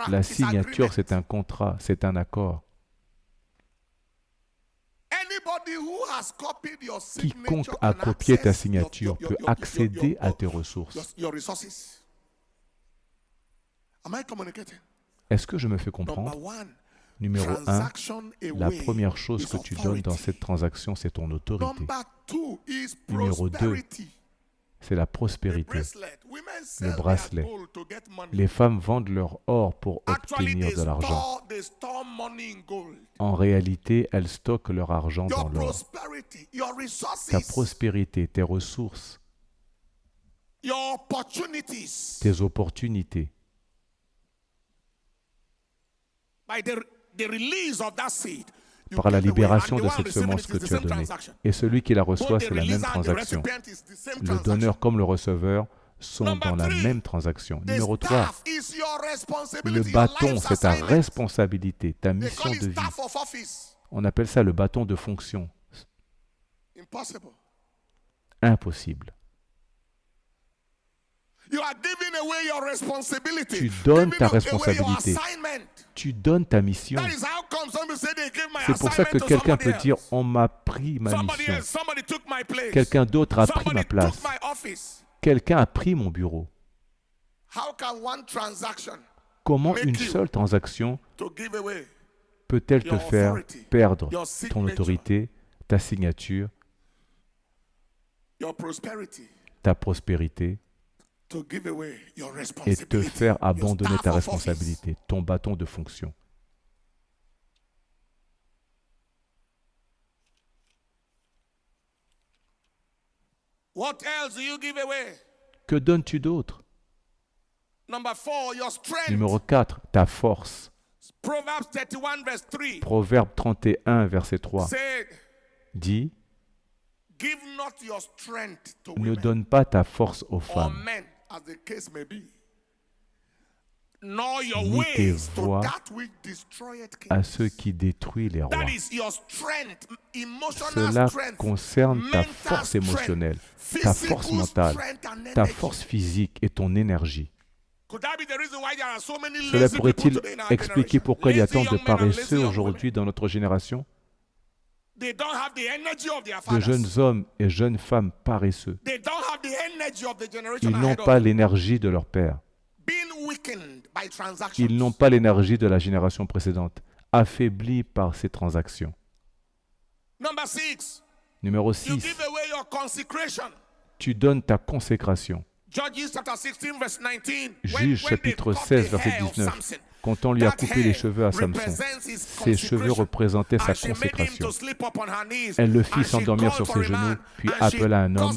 La signature, c'est un contrat, c'est un accord. Quiconque a copié ta signature peut accéder à tes ressources. Est-ce que je me fais comprendre? Numéro 1, la première chose que tu donnes dans cette transaction, c'est ton autorité. Numéro 2, c'est la The prospérité. bracelet. Women Le sell their bracelet. gold to get money. Les femmes vendent leur or pour Actually, obtenir de l'argent. they store money in gold. En réalité, elles stockent leur argent dans Your l'or. prosperity, your resources, Ta prospérité, tes ressources, your opportunities, tes opportunités, by the release of that seed, you par la give away, libération and the de one cette receiving semence it que is the tu as same donnée. transaction. Et celui qui la reçoit, Both the c'est la même releaser and the transaction. recipient is the same Le transaction. donneur comme le receveur sont Number dans la 3, même transaction. The Numéro 3, staff is your le responsibility, your bâton, life's c'est ta assignment. responsabilité, ta They mission call de it vie. staff of office. On appelle ça le bâton de fonction. Impossible. Impossible. You are giving away your responsibility. Tu donnes Giving ta away responsabilité. your assignment. Tu donnes ta mission. That is how come somebody say they give my C'est pour ça que assignment to quelqu'un somebody peut dire else. on m'a pris ma Somebody mission. else, somebody took my place. Quelqu'un d'autre a pris Somebody ma place. took my office. Quelqu'un a pris mon bureau. How can one transaction Comment Make une you seule transaction to give away peut-elle te your faire authority, perdre your ton signature, autorité, ta signature, your prosperity, ta prospérité to give away your et responsibility, te faire your abandonner staff ta of responsabilité, ton bâton de fonction? office. What else do you give away? Que donnes-tu d'autre? Number 4, your strength. Numéro 4, ta force. Proverbs 31 verse 3 Proverbe 31, verset 3 say, dit give not your strength to « Ne women donne pas ta force aux or femmes, men, as the case may be, nor your ni tes ways to voies that which destroyeth à kings. ceux qui détruisent les rois. That is your strength, emotional Cela strength, concerne ta mental force strength, émotionnelle, ta force physical mentale, strength and ta energy. force physique et ton énergie. Could that be the reason why there are so many Cela lazy people pourrait-il today in our expliquer generation? pourquoi il y a Lazy tant de young men and paresseux lazy young aujourd'hui dans notre génération? women. They don't have the energy of their De fathers. jeunes hommes et jeunes femmes paresseux. They don't have the energy of the generation Ils n'ont ahead of pas them. l'énergie de leur père. Being weakened by transactions. Ils n'ont pas l'énergie de la génération précédente, affaiblis par ces transactions. Number 6, Numéro you 6, give away your consecration. tu donnes ta consécration. Judges chapter 16 verse 19. Juge chapitre 16, verset 19. Quand on lui a coupé les cheveux à Samson, ses cheveux représentaient sa consécration. Elle le fit s'endormir sur ses genoux, puis appela un homme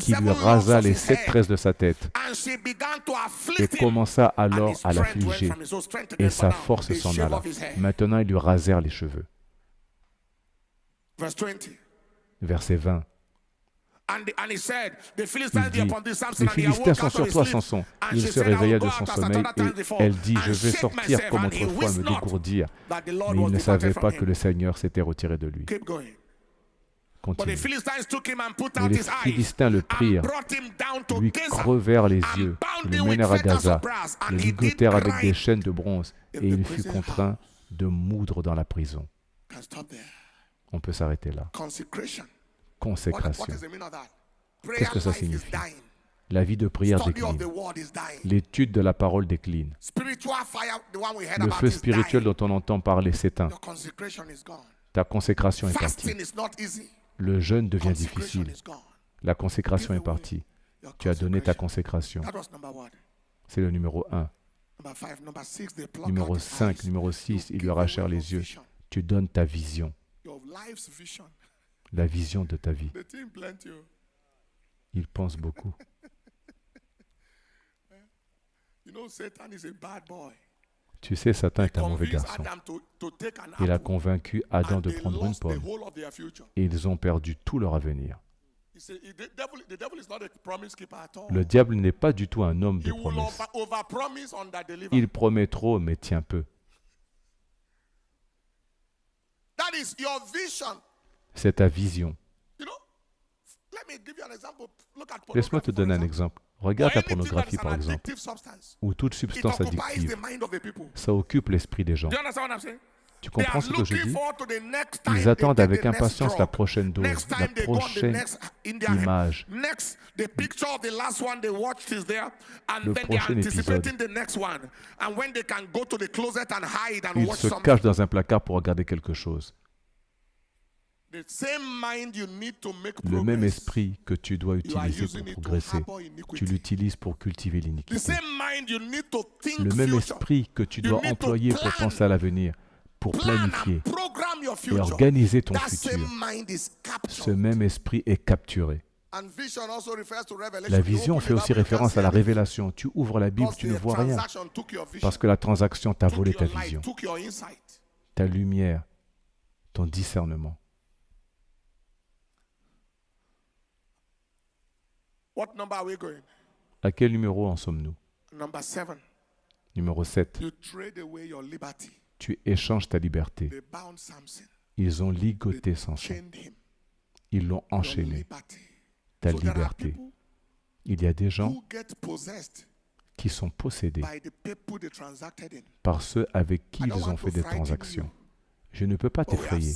qui lui rasa les 7 tresses de sa tête et commença alors à l'affliger, et sa force s'en alla. Maintenant, ils lui rasèrent les cheveux. Verset 20. Il dit, les Philistins sont sur toi, Samson. Il se réveilla de son sommeil et elle dit, je vais sortir comme autrefois me dégourdir. Mais il ne savait pas que le Seigneur s'était retiré de lui. Continue. Mais les Philistins le prirent, lui crevèrent les yeux, le menèrent à Gaza, le ligotèrent avec des chaînes de bronze, et il fut contraint de moudre dans la prison. On peut s'arrêter là. Consécration. Qu'est-ce que ça signifie? La vie de prière décline. L'étude de la parole décline. Le feu spirituel dont on entend parler s'éteint. Ta consécration est partie. Le jeûne devient difficile. La consécration est partie. Tu as donné ta consécration. C'est le numéro 1. Numéro 5, numéro 6, il lui arrachèrent les yeux. Tu donnes ta vision. La vision de ta vie. Il pense beaucoup. Tu sais, Satan est un mauvais garçon. Il a convaincu Adam de prendre une pomme et ils ont perdu tout leur avenir. Le diable n'est pas du tout un homme de promesse. Il promet trop mais tient peu. C'est ta vision. Laisse-moi te donner un exemple. Regarde la pornographie, par exemple, ou toute substance addictive. Ça occupe l'esprit des gens. Tu comprends ce que je dis? Ils attendent avec impatience la prochaine dose, la prochaine image, le prochain épisode. Ils se cachent dans un placard pour regarder quelque chose. Le même esprit que tu dois utiliser pour progresser, tu l'utilises pour cultiver l'iniquité. Le même esprit que tu dois employer pour penser à l'avenir, pour planifier et organiser ton futur, ce même esprit est capturé. La vision fait aussi référence à la révélation. Tu ouvres la Bible, tu ne vois rien, parce que la transaction t'a volé ta vision, ta lumière, ton discernement. À quel numéro en sommes-nous? Numéro 7. Tu échanges ta liberté. Ils ont ligoté Samson. Ils l'ont enchaîné. Ta liberté. Il y a des gens qui sont possédés par ceux avec qui ils ont fait des transactions. Je ne peux pas t'effrayer.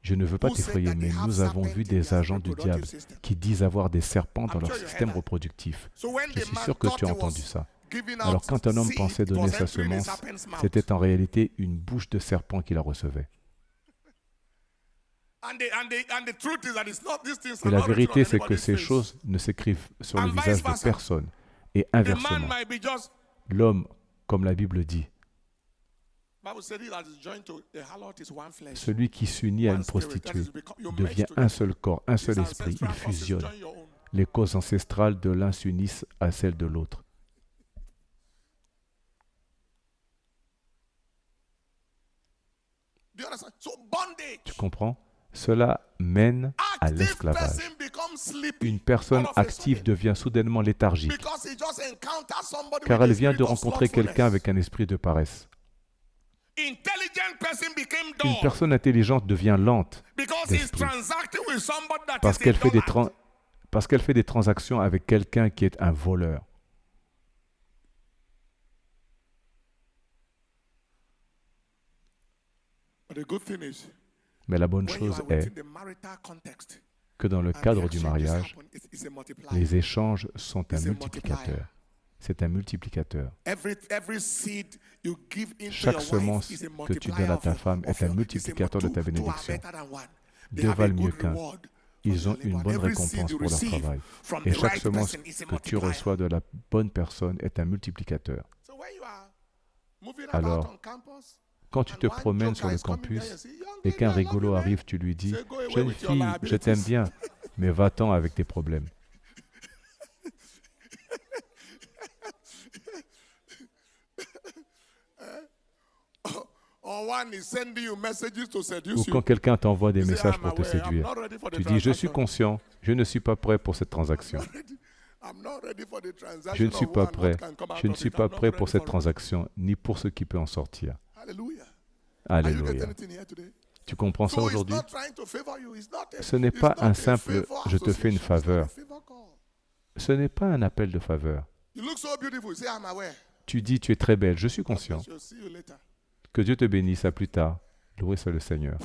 Je ne veux pas t'effrayer, mais nous avons vu des agents du diable qui disent avoir des serpents dans leur système reproductif. Je suis sûr que tu as entendu ça. Alors quand un homme pensait donner sa semence, c'était en réalité une bouche de serpent qu'il la recevait. Et la vérité, c'est que ces choses ne s'écrivent sur le visage de personne. Et inversement, l'homme, comme la Bible dit, celui qui s'unit à une prostituée devient un seul corps, un seul esprit, il fusionne. Les causes ancestrales de l'un s'unissent à celles de l'autre. Tu comprends? Cela mène à l'esclavage. Une personne active devient soudainement léthargique, car elle vient de rencontrer quelqu'un avec un esprit de paresse. Une personne intelligente devient lente d'esprit, parce qu'elle fait des transactions avec quelqu'un qui est un voleur. Mais la bonne chose est que dans le cadre du mariage, les échanges sont un multiplicateur. C'est un multiplicateur. Chaque semence que tu donnes à ta femme est un multiplicateur de ta bénédiction. Deux valent mieux qu'un. Ils ont une bonne récompense pour leur travail. Et chaque semence que tu reçois de la bonne personne est un multiplicateur. Alors, quand tu te promènes sur le campus et qu'un rigolo arrive, tu lui dis « Jeune fille, je t'aime bien, mais va-t'en avec tes problèmes. » Ou quand quelqu'un t'envoie des messages pour te séduire, tu dis « Je suis conscient, je ne suis pas prêt pour cette transaction. Je ne suis pas prêt. Je ne suis pas prêt pour cette transaction, ni pour ce qui peut en sortir. » Alléluia. Tu comprends ça aujourd'hui? Ce n'est pas un simple « je te fais une faveur ». Ce n'est pas un appel de faveur. Tu dis « tu es très belle, je suis conscient. » Que Dieu te bénisse, à plus tard. Loué soit le Seigneur.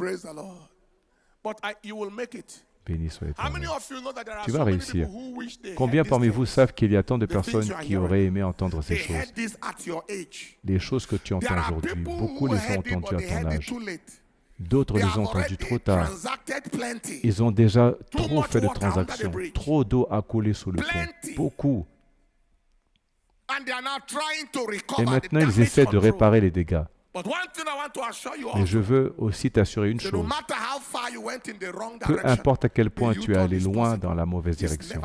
Béni soit l'Éternel. Tu vas réussir. Combien parmi vous savent qu'il y a tant de personnes qui auraient aimé entendre ces choses? Les choses que tu entends aujourd'hui, beaucoup les ont entendues à ton âge. D'autres les ont entendues trop tard. Ils ont déjà trop fait de transactions. Trop d'eau a coulé sous le pont. Beaucoup. Et maintenant, ils essaient de réparer les dégâts. Mais je veux aussi t'assurer une chose. Peu importe à quel point tu es allé loin dans la mauvaise direction,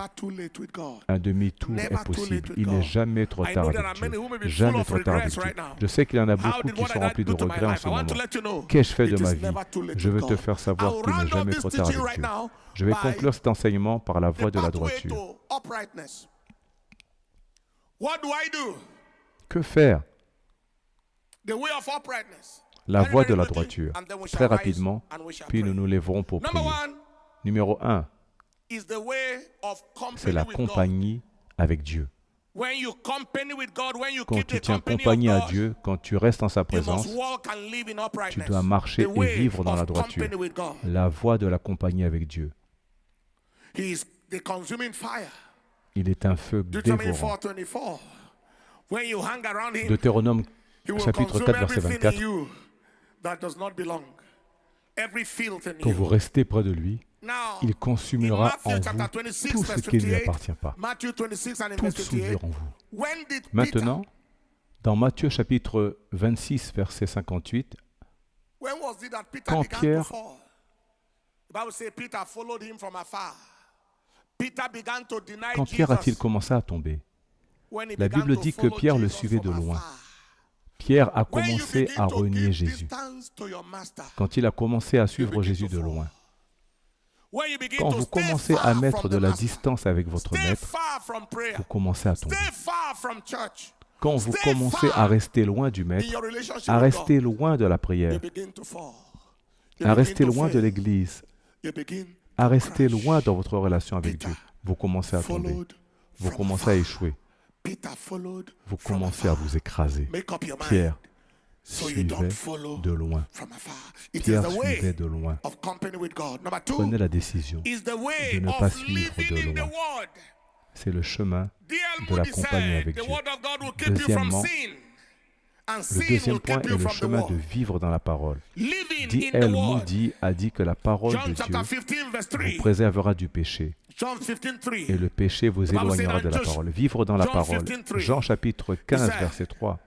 un demi-tour est possible. Il n'est jamais trop tard avec Dieu. Jamais trop tard avec Dieu. Je sais qu'il y en a beaucoup qui sont remplis de regrets en ce moment. Qu'ai-je fait de ma vie? Je veux te faire savoir qu'il n'est jamais trop tard avec Dieu. Je vais conclure cet enseignement par la voie de la droiture. Que faire? La voie de la droiture. Très rapidement, puis nous nous lèverons pour prier. Numéro 1, c'est la compagnie avec Dieu. Quand tu tiens compagnie à Dieu, quand tu restes en sa présence, tu dois marcher et vivre dans la droiture. La voie de la compagnie avec Dieu. Il est un feu dévorant. Deutéronome chapitre 4, verset 24. Quand vous restez près de lui, il consumera en vous tout ce qui ne lui appartient pas, toute souillure en vous. Maintenant, dans Matthieu chapitre 26, verset 58, quand Pierre a-t-il commencé à tomber? La Bible dit que Pierre le suivait de loin. Pierre a commencé à renier Jésus. Quand il a commencé à suivre Jésus de loin. Quand vous commencez à mettre de la distance avec votre maître, vous commencez à tomber. Quand vous commencez à rester loin du maître, à rester loin de la prière, à rester loin de l'église, à rester loin dans votre relation avec Dieu, vous commencez à tomber. Vous commencez à échouer. Vous commencez à vous écraser. Pierre suivait de loin. Pierre suivait de loin. Prenez la décision de ne pas suivre de loin. C'est le chemin de la compagnie avec Dieu. Deuxièmement, le deuxième point est le chemin de vivre dans la parole. D.L. Moody a dit que la parole de Dieu vous préservera du péché. Et le péché vous éloignera de la parole. Vivre dans la parole. Jean chapitre 15, verset 3.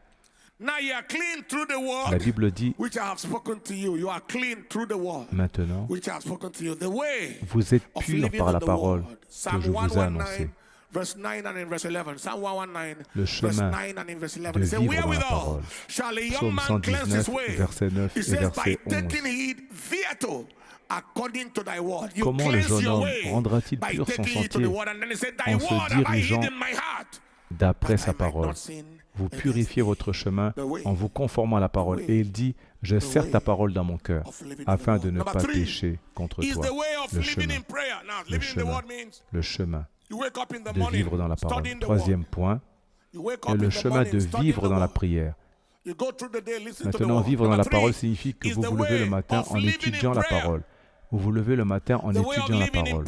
La Bible dit, maintenant, vous êtes purs par la parole que je vous ai annoncée. Le chemin de vivre dans la parole. Psaume 119, verset 9 et verset 11. Comment le jeune homme rendra-t-il pur son sentier en se dirigeant d'après sa parole? Vous purifiez votre chemin en vous conformant à la parole. Et il dit, je serre ta parole dans mon cœur, afin de ne pas pécher contre toi. Le chemin de vivre dans la parole. Troisième point est le chemin de vivre dans la prière. Maintenant, vivre dans la parole signifie que vous vous levez le matin en étudiant la parole. Vous vous levez le matin en étudiant la parole.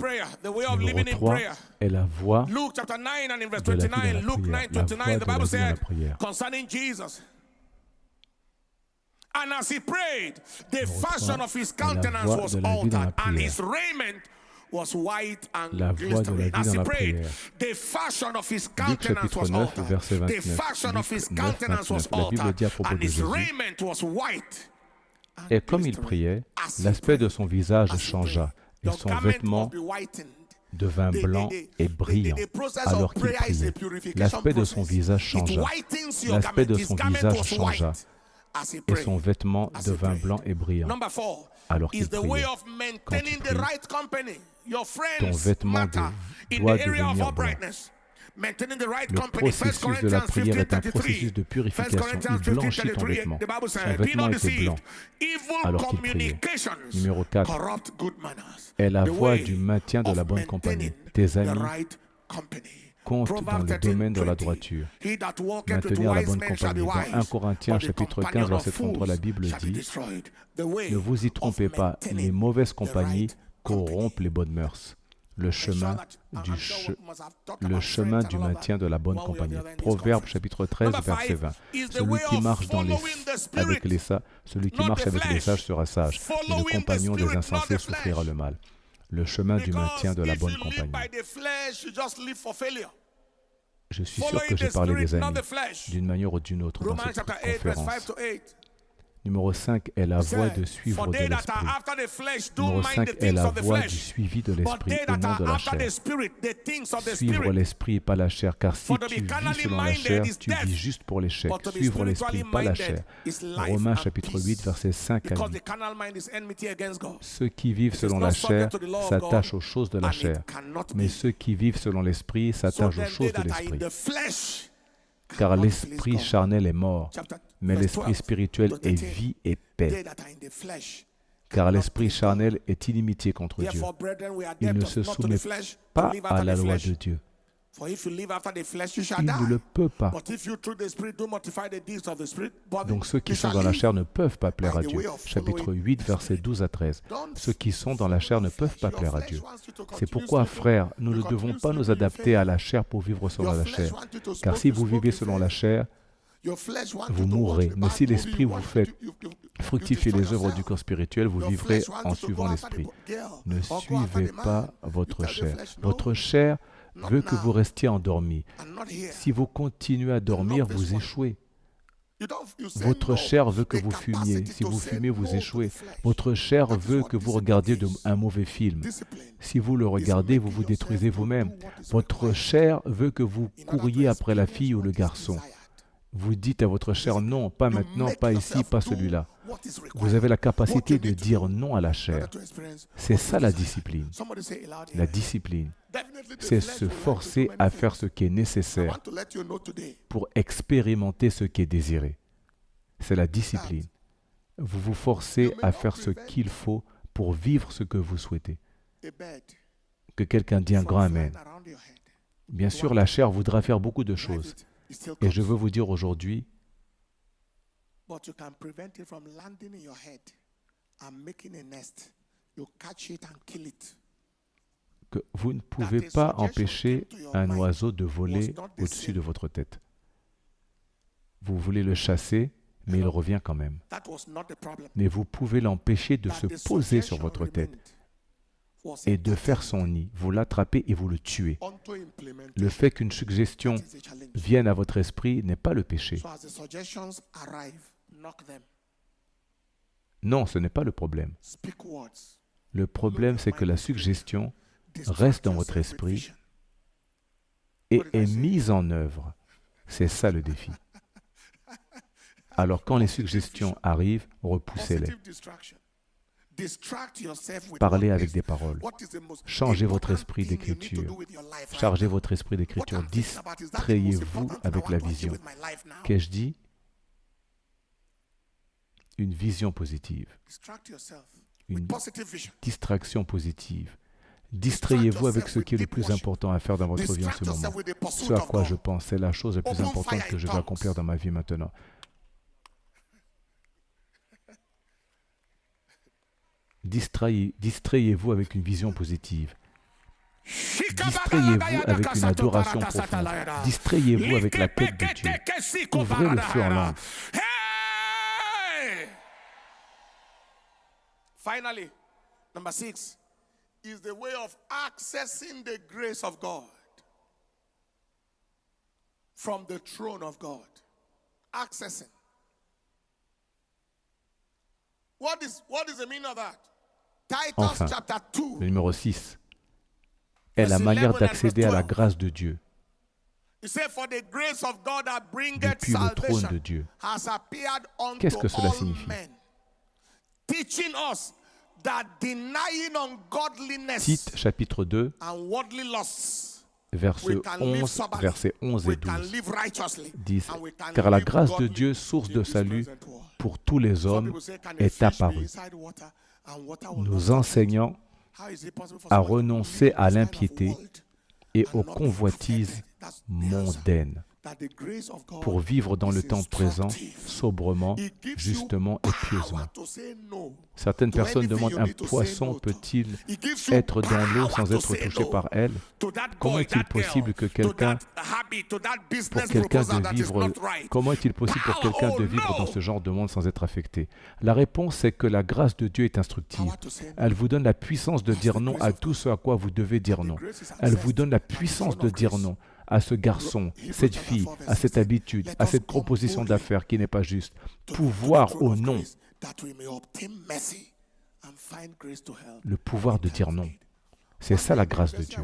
Numéro 3 est la voie de la vie dans la prière. La voie de la vie dans la prière. And as he prayed, the fashion of his countenance was altered, and his raiment was white and glistening. As he prayed, the fashion of his countenance was altered. The fashion of his countenance was altered, and his raiment was white. Et comme il priait, l'aspect de son visage changea, et son vêtement devint blanc et brillant alors qu'il priait. L'aspect de son visage changea. L'aspect de son visage changea. Et son vêtement devint blanc et brillant alors qu'il priait. Quand tu pries, ton vêtement doit devenir blanc. Le processus de la prière est un processus de purification. Il blanchit ton vêtement. Son vêtement était blanc alors qu'il priait. Numéro 4 est la voie du maintien de la bonne compagnie. Tes amis comptent dans le domaine de la droiture. Maintenir la bonne compagnie. Dans 1 Corinthiens chapitre 15, verset 33, la Bible dit « Ne vous y trompez pas, les mauvaises compagnies corrompent les bonnes mœurs. » Le chemin du maintien de la bonne compagnie. Proverbe chapitre 13, verset 20. Celui qui marche avec les sages sera sage, et le compagnon des insensés souffrira le mal. Le chemin du maintien de la bonne compagnie. Je suis sûr que j'ai parlé des amis d'une manière ou d'une autre dans cette conférence. Numéro 5 est la voie de suivre de l'esprit. Numéro 5 est la voie du suivi de l'esprit et non de la chair. Suivre l'esprit et pas la chair, car si tu vis selon la chair, tu vis juste pour l'échec. Suivre l'esprit, pas la chair. Romains chapitre 8, versets 5 à 8. Ceux qui vivent selon la chair s'attachent aux choses de la chair, mais ceux qui vivent selon l'esprit s'attachent aux choses de l'esprit. Car l'esprit charnel est mort, mais l'esprit spirituel est vie et paix. Car l'esprit charnel est inimitié contre Dieu. Il ne se soumet pas à la loi de Dieu. Il ne le peut pas. Donc ceux qui sont dans la chair ne peuvent pas plaire à Dieu. Chapitre 8, versets 12 à 13. Ceux qui sont dans la chair ne peuvent pas plaire à Dieu. C'est pourquoi, frères, nous ne devons pas nous adapter à la chair pour vivre selon la chair. Car si vous vivez selon la chair, vous mourrez. Mais si l'Esprit vous fait fructifier les œuvres du corps spirituel, vous vivrez en suivant l'Esprit. Ne suivez pas votre chair. Votre chair veut que vous restiez endormis. Si vous continuez à dormir, vous échouez. Votre chair veut que vous fumiez. Si vous fumez, vous échouez. Votre chair veut que vous regardiez un mauvais film. Si vous le regardez, vous vous détruisez vous-même. Votre chair veut que vous couriez après la fille ou le garçon. Vous dites à votre chair, non, pas maintenant, pas ici, pas celui-là. Vous avez la capacité de dire non à la chair. C'est ça la discipline. La discipline, c'est se forcer à faire ce qui est nécessaire pour expérimenter ce qui est désiré. C'est la discipline. Vous vous forcez à faire ce qu'il faut pour vivre ce que vous souhaitez. Que quelqu'un dise un grand amen. Bien sûr, la chair voudra faire beaucoup de choses. Et je veux vous dire aujourd'hui, que vous ne pouvez pas empêcher un oiseau de voler au-dessus de votre tête. Vous voulez le chasser, mais il revient quand même. Mais vous pouvez l'empêcher de se poser sur votre tête et de faire son nid. Vous l'attrapez et vous le tuez. Le fait qu'une suggestion vienne à votre esprit n'est pas le péché. Non, ce n'est pas le problème. Le problème, c'est que la suggestion reste dans votre esprit et est mise en œuvre. C'est ça le défi. Alors quand les suggestions arrivent, repoussez-les. Parlez avec des paroles. Changez votre esprit d'écriture. Chargez votre esprit d'écriture. Distrayez-vous avec la vision. Qu'ai-je dit? Une vision positive. Une distraction positive. Distrayez-vous avec ce qui est le plus important à faire dans votre vie en ce moment. Ce à quoi je pense, c'est la chose la plus importante que je vais accomplir dans ma vie maintenant. Distrayez-vous avec une vision positive. Distrayez-vous avec une adoration profonde. Distrayez-vous avec la quête de Dieu. Ouvrez le feu en langue. Finally, number 6 is the way of accessing the grace of God from the throne of God. Accessing. What is the meaning of that? Enfin, le numéro 6 est la manière d'accéder à la grâce de Dieu depuis le trône de Dieu. Qu'est-ce que cela signifie? Tite, chapitre 2, verset 11 et 12, disent « Car la grâce de Dieu, source de salut pour tous les hommes, est apparue, nous enseignant à renoncer à l'impiété et aux convoitises mondaines, pour vivre dans le temps présent, sobrement, justement et pieusement. » Certaines personnes demandent, un poisson peut-il être dans l'eau sans être touché par elle? Comment est-il possible que comment est-il possible pour quelqu'un de vivre dans ce genre de monde sans être affecté? La réponse est que la grâce de Dieu est instructive. Elle vous donne la puissance de dire non à tout ce à quoi vous devez dire non. Elle vous donne la puissance de dire non à ce garçon, cette fille, à cette habitude, à cette proposition d'affaires qui n'est pas juste. Pouvoir au non. Le pouvoir de dire non. C'est ça la grâce de Dieu.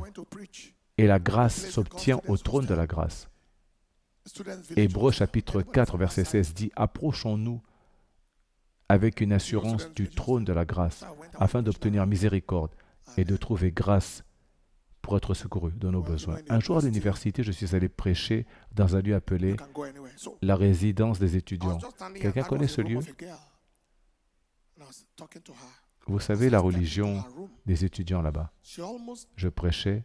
Et la grâce s'obtient au trône de la grâce. Hébreux chapitre 4, verset 16 dit « Approchons-nous avec une assurance du trône de la grâce, afin d'obtenir miséricorde et de trouver grâce pour être secouru dans nos besoins. » Un jour à l'université, je suis allé prêcher dans un lieu appelé la résidence des étudiants. Quelqu'un connaît ce lieu? Vous savez, la religion des étudiants là-bas. Je prêchais.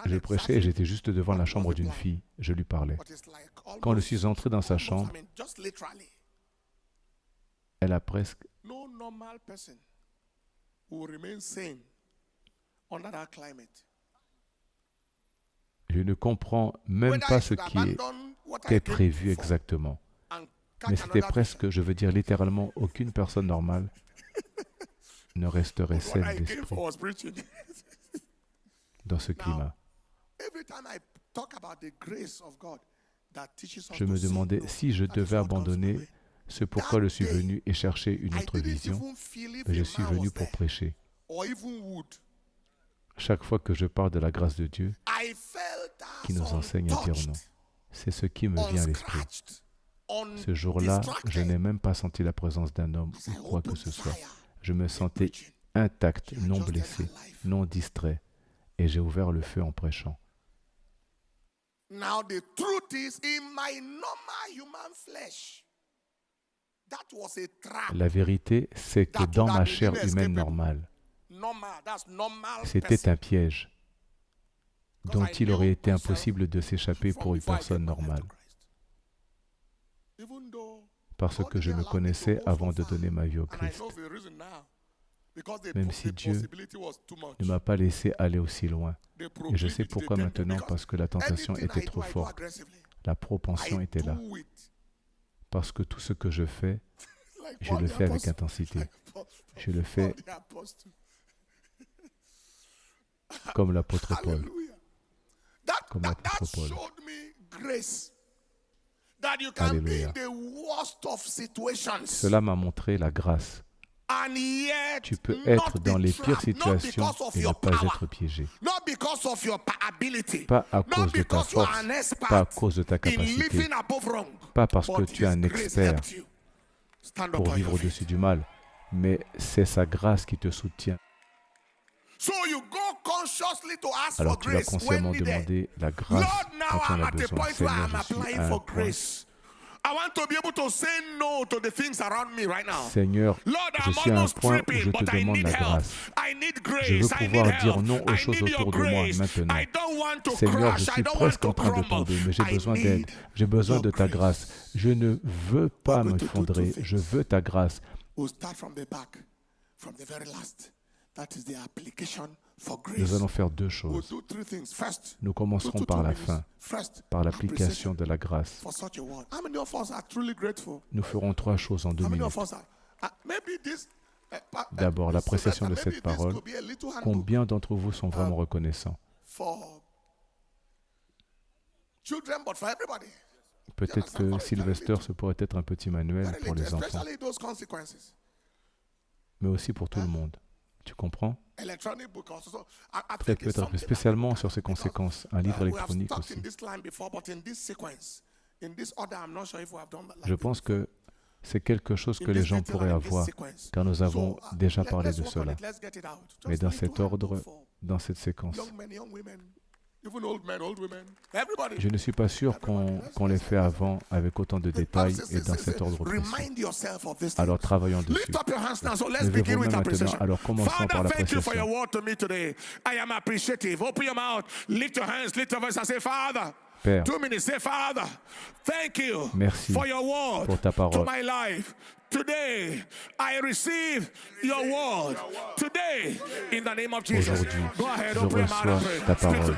Je prêchais et j'étais juste devant la chambre d'une fille. Je lui parlais. Quand je suis entré dans sa chambre, elle a presque... Je ne comprends même pas ce qui était prévu exactement. Mais c'était presque, je veux dire littéralement, aucune personne normale ne resterait saine d'esprit dans ce climat. Je me demandais si je devais abandonner ce pourquoi je suis venu et chercher une autre vision. Je suis venu pour prêcher. Chaque fois que je parle de la grâce de Dieu, qui nous enseigne à dire non, c'est ce qui me vient à l'esprit. Ce jour-là, je n'ai même pas senti la présence d'un homme ou quoi que ce soit. Je me sentais intact, non blessé, non distrait, et j'ai ouvert le feu en prêchant. La vérité, c'est que dans ma chair humaine normale, c'était un piège dont il aurait été impossible de s'échapper pour une personne normale. Parce que je me connaissais avant de donner ma vie au Christ. Même si Dieu ne m'a pas laissé aller aussi loin. Et je sais pourquoi maintenant, parce que la tentation était trop forte. La propension était là. Parce que tout ce que je fais, je le fais avec intensité. Je le fais comme l'apôtre Paul. Comme l'apôtre Paul. Alléluia. Cela m'a montré la grâce. Tu peux être dans les pires situations et ne pas être piégé. Pas à cause de ta force, pas à cause de ta capacité, pas parce que tu es un expert pour vivre au-dessus du mal, mais c'est sa grâce qui te soutient. Alors tu vas consciemment demander la grâce quand tu en as besoin. Seigneur, je suis à un point. Seigneur, je suis à un point où je te demande la grâce. Je veux pouvoir dire non aux choses autour de moi maintenant. Seigneur, je suis presque en train de tomber, mais j'ai besoin d'aide. J'ai besoin de ta grâce. Je ne veux pas m'effondrer. Je veux ta grâce. Nous allons faire deux choses. Nous commencerons par la fin, par l'application de la grâce. Nous ferons trois choses en 2 minutes. D'abord, l'appréciation de cette parole. Combien d'entre vous sont vraiment reconnaissants? Peut-être que Sylvester, ce pourrait être un petit manuel pour les enfants, mais aussi pour tout le monde. Tu comprends? Peut-être spécialement sur ses conséquences, un livre électronique aussi. Je pense que c'est quelque chose que les gens pourraient avoir, car nous avons déjà parlé de cela. Mais dans cet ordre, dans cette séquence. Je ne suis pas sûr qu'on l'ait fait avant avec autant de détails et dans cet ordre précis. Alors travaillons dessus. Levez-vous mains maintenant. Alors commençons par l'appréciation. Père, merci pour ta parole. Today, I receive your word. Today, in the name of Jesus. Aujourd'hui, je reçois ta parole.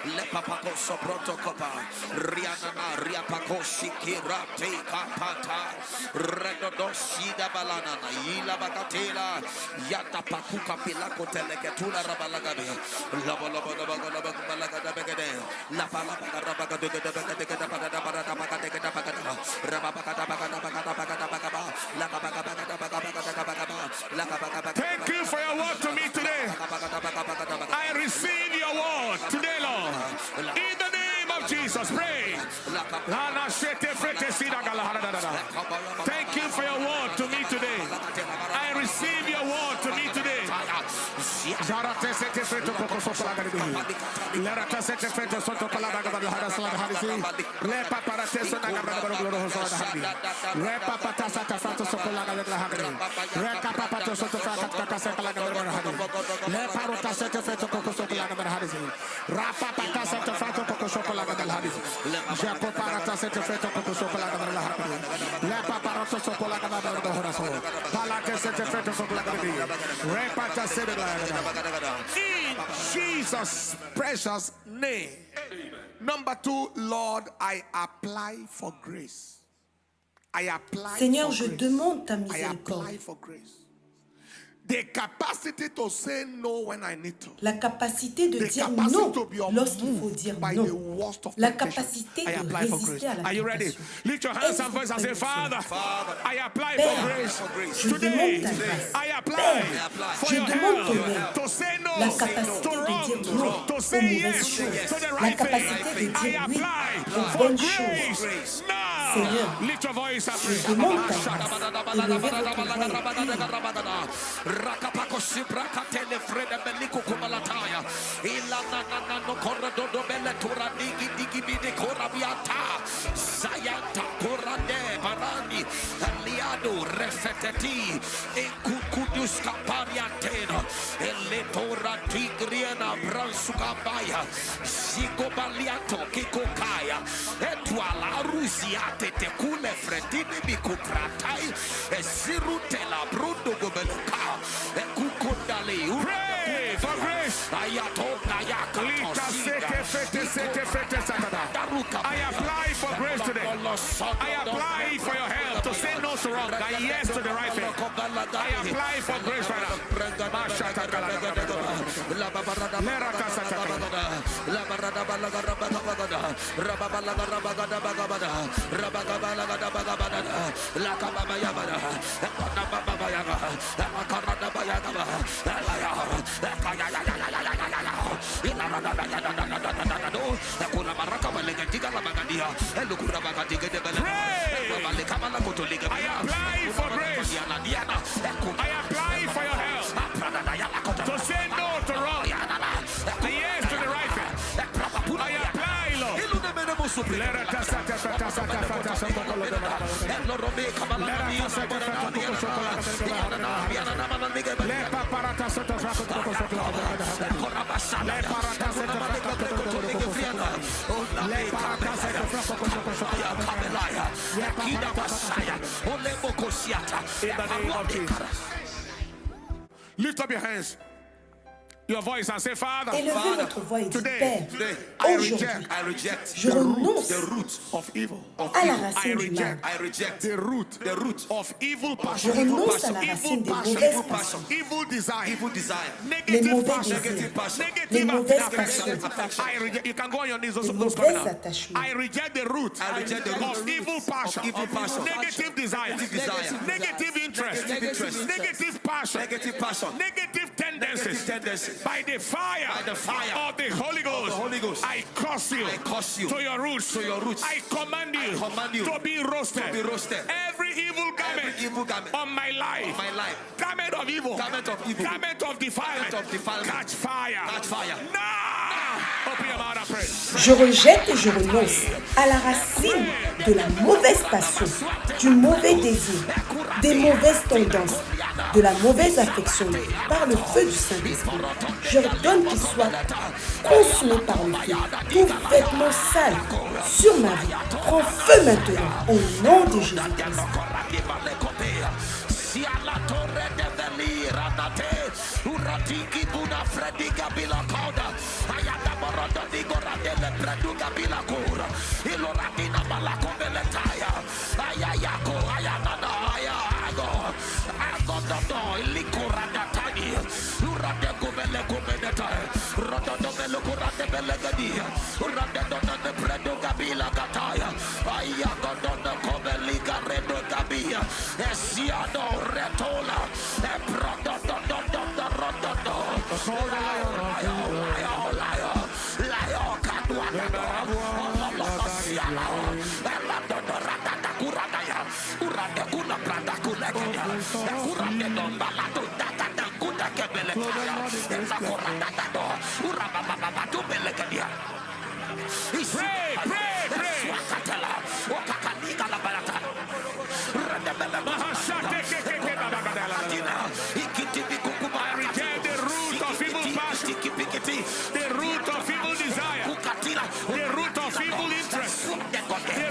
Lepapako soproto kopa rianana riapako sikirate kapata redodo sida balana ila bakatela yata pakuka pilako teleketula rabalagabe labo labo labo labo balagada begede la pala rabaga de begede begede bagada bagada bagada bagada rabakata bagada bagada bagada bagada Thank you for your word to me today. I receive your word today, Lord. In the name of Jesus, pray. Thank you for your word to me today. I receive your word to me today. In Jesus' precious name. Number 2, Lord, I apply for grace. I apply Seigneur, for je grace. demande ta I miséricorde. apply for grace. The capacity to say no when I need to. La capacité de dire non lorsqu'il faut dire non. La capacité de résister à la tentation. Lift your hands and voice and say, Father, I apply for grace. Je demande ta grâce. I apply for your help to say no, la capacité de dire non aux mauvaises choses. La capacité de dire oui aux bonnes choses. Seigneur, je demande ta grâce. Élevez votre voix. Rakapako Sibraka Telefreda Beliku Kumalataya. Ilana no Cordodo Bellatura Digi Digi Bide Corabiata. Sayanta Corande Barani. Aliado Refeteti. Enkukudus Caparianteno. Eletora Tigriana Bransukabaya. Sigobaliato Kikokaya. Etwala Rusiate Tekule Fredini Bikupratai. Esirutela Brundo Gobeluka. Pray for grace. I apply for grace today. I apply for your help to say no to wrong, that yes to the right thing. I apply for grace right now. I apply for grace. I apply for your help to say no to wrong, yes to the right thing. I apply, Lord. Lift up your hands, your voice, and say, Father, élevez votre voix et dites, today, Père, I aujourd'hui, reject je renonce the root of evil. à la racine du mal. I reject the root of evil Je passion, renonce à la racine des mauvaises passions, evil desire, les negative mauvais passion, désirs, les mauvaises passions, I reject. You can go on your knees. les mauvais attachements. I reject the root of evil passion, negative desire, negative interest, negative passion, negative tendencies. By the fire of the Holy Ghost, I curse you to your roots. I command you to be roasted. Every evil garment on my life, garment of evil, garment of defilement, catch fire. Now, open your mouth and pray. Je rejette et je renonce à la racine de la mauvaise passion, du mauvais désir, des mauvaises tendances, de la mauvaise affection par le feu du Saint-Esprit. J'ordonne qu'il soit consumé par le feu. Tout vêtement sale sur ma vie prend feu maintenant au nom de Jésus-Christ. Retola, The root of evil desire, the root of evil interest, the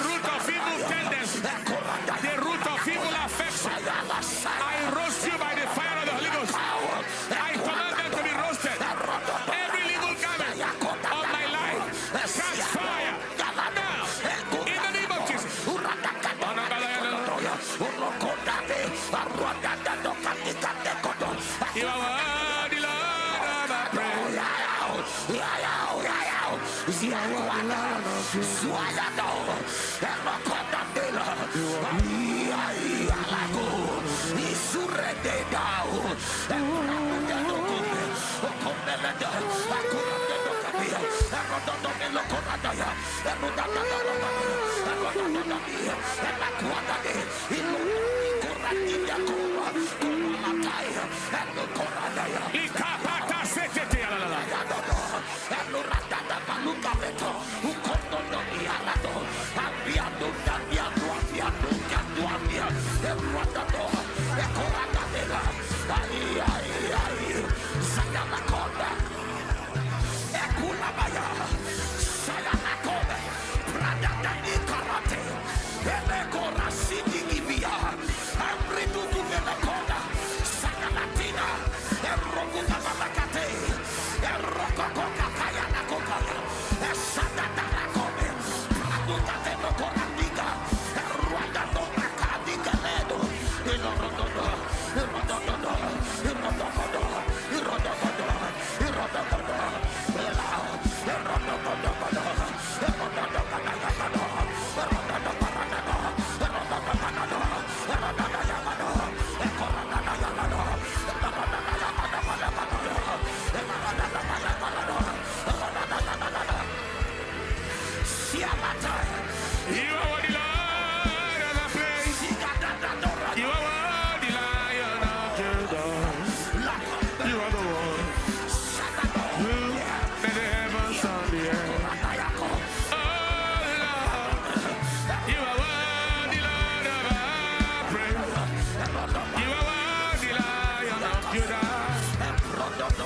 root of evil tendency, the root of evil affection. I roast you by the fire of the Holy Ghost. I command them to be roasted. Every evil garment of my life, catch fire now in the name of Jesus. You are worthy, Lord, of our praise.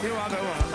You are the one.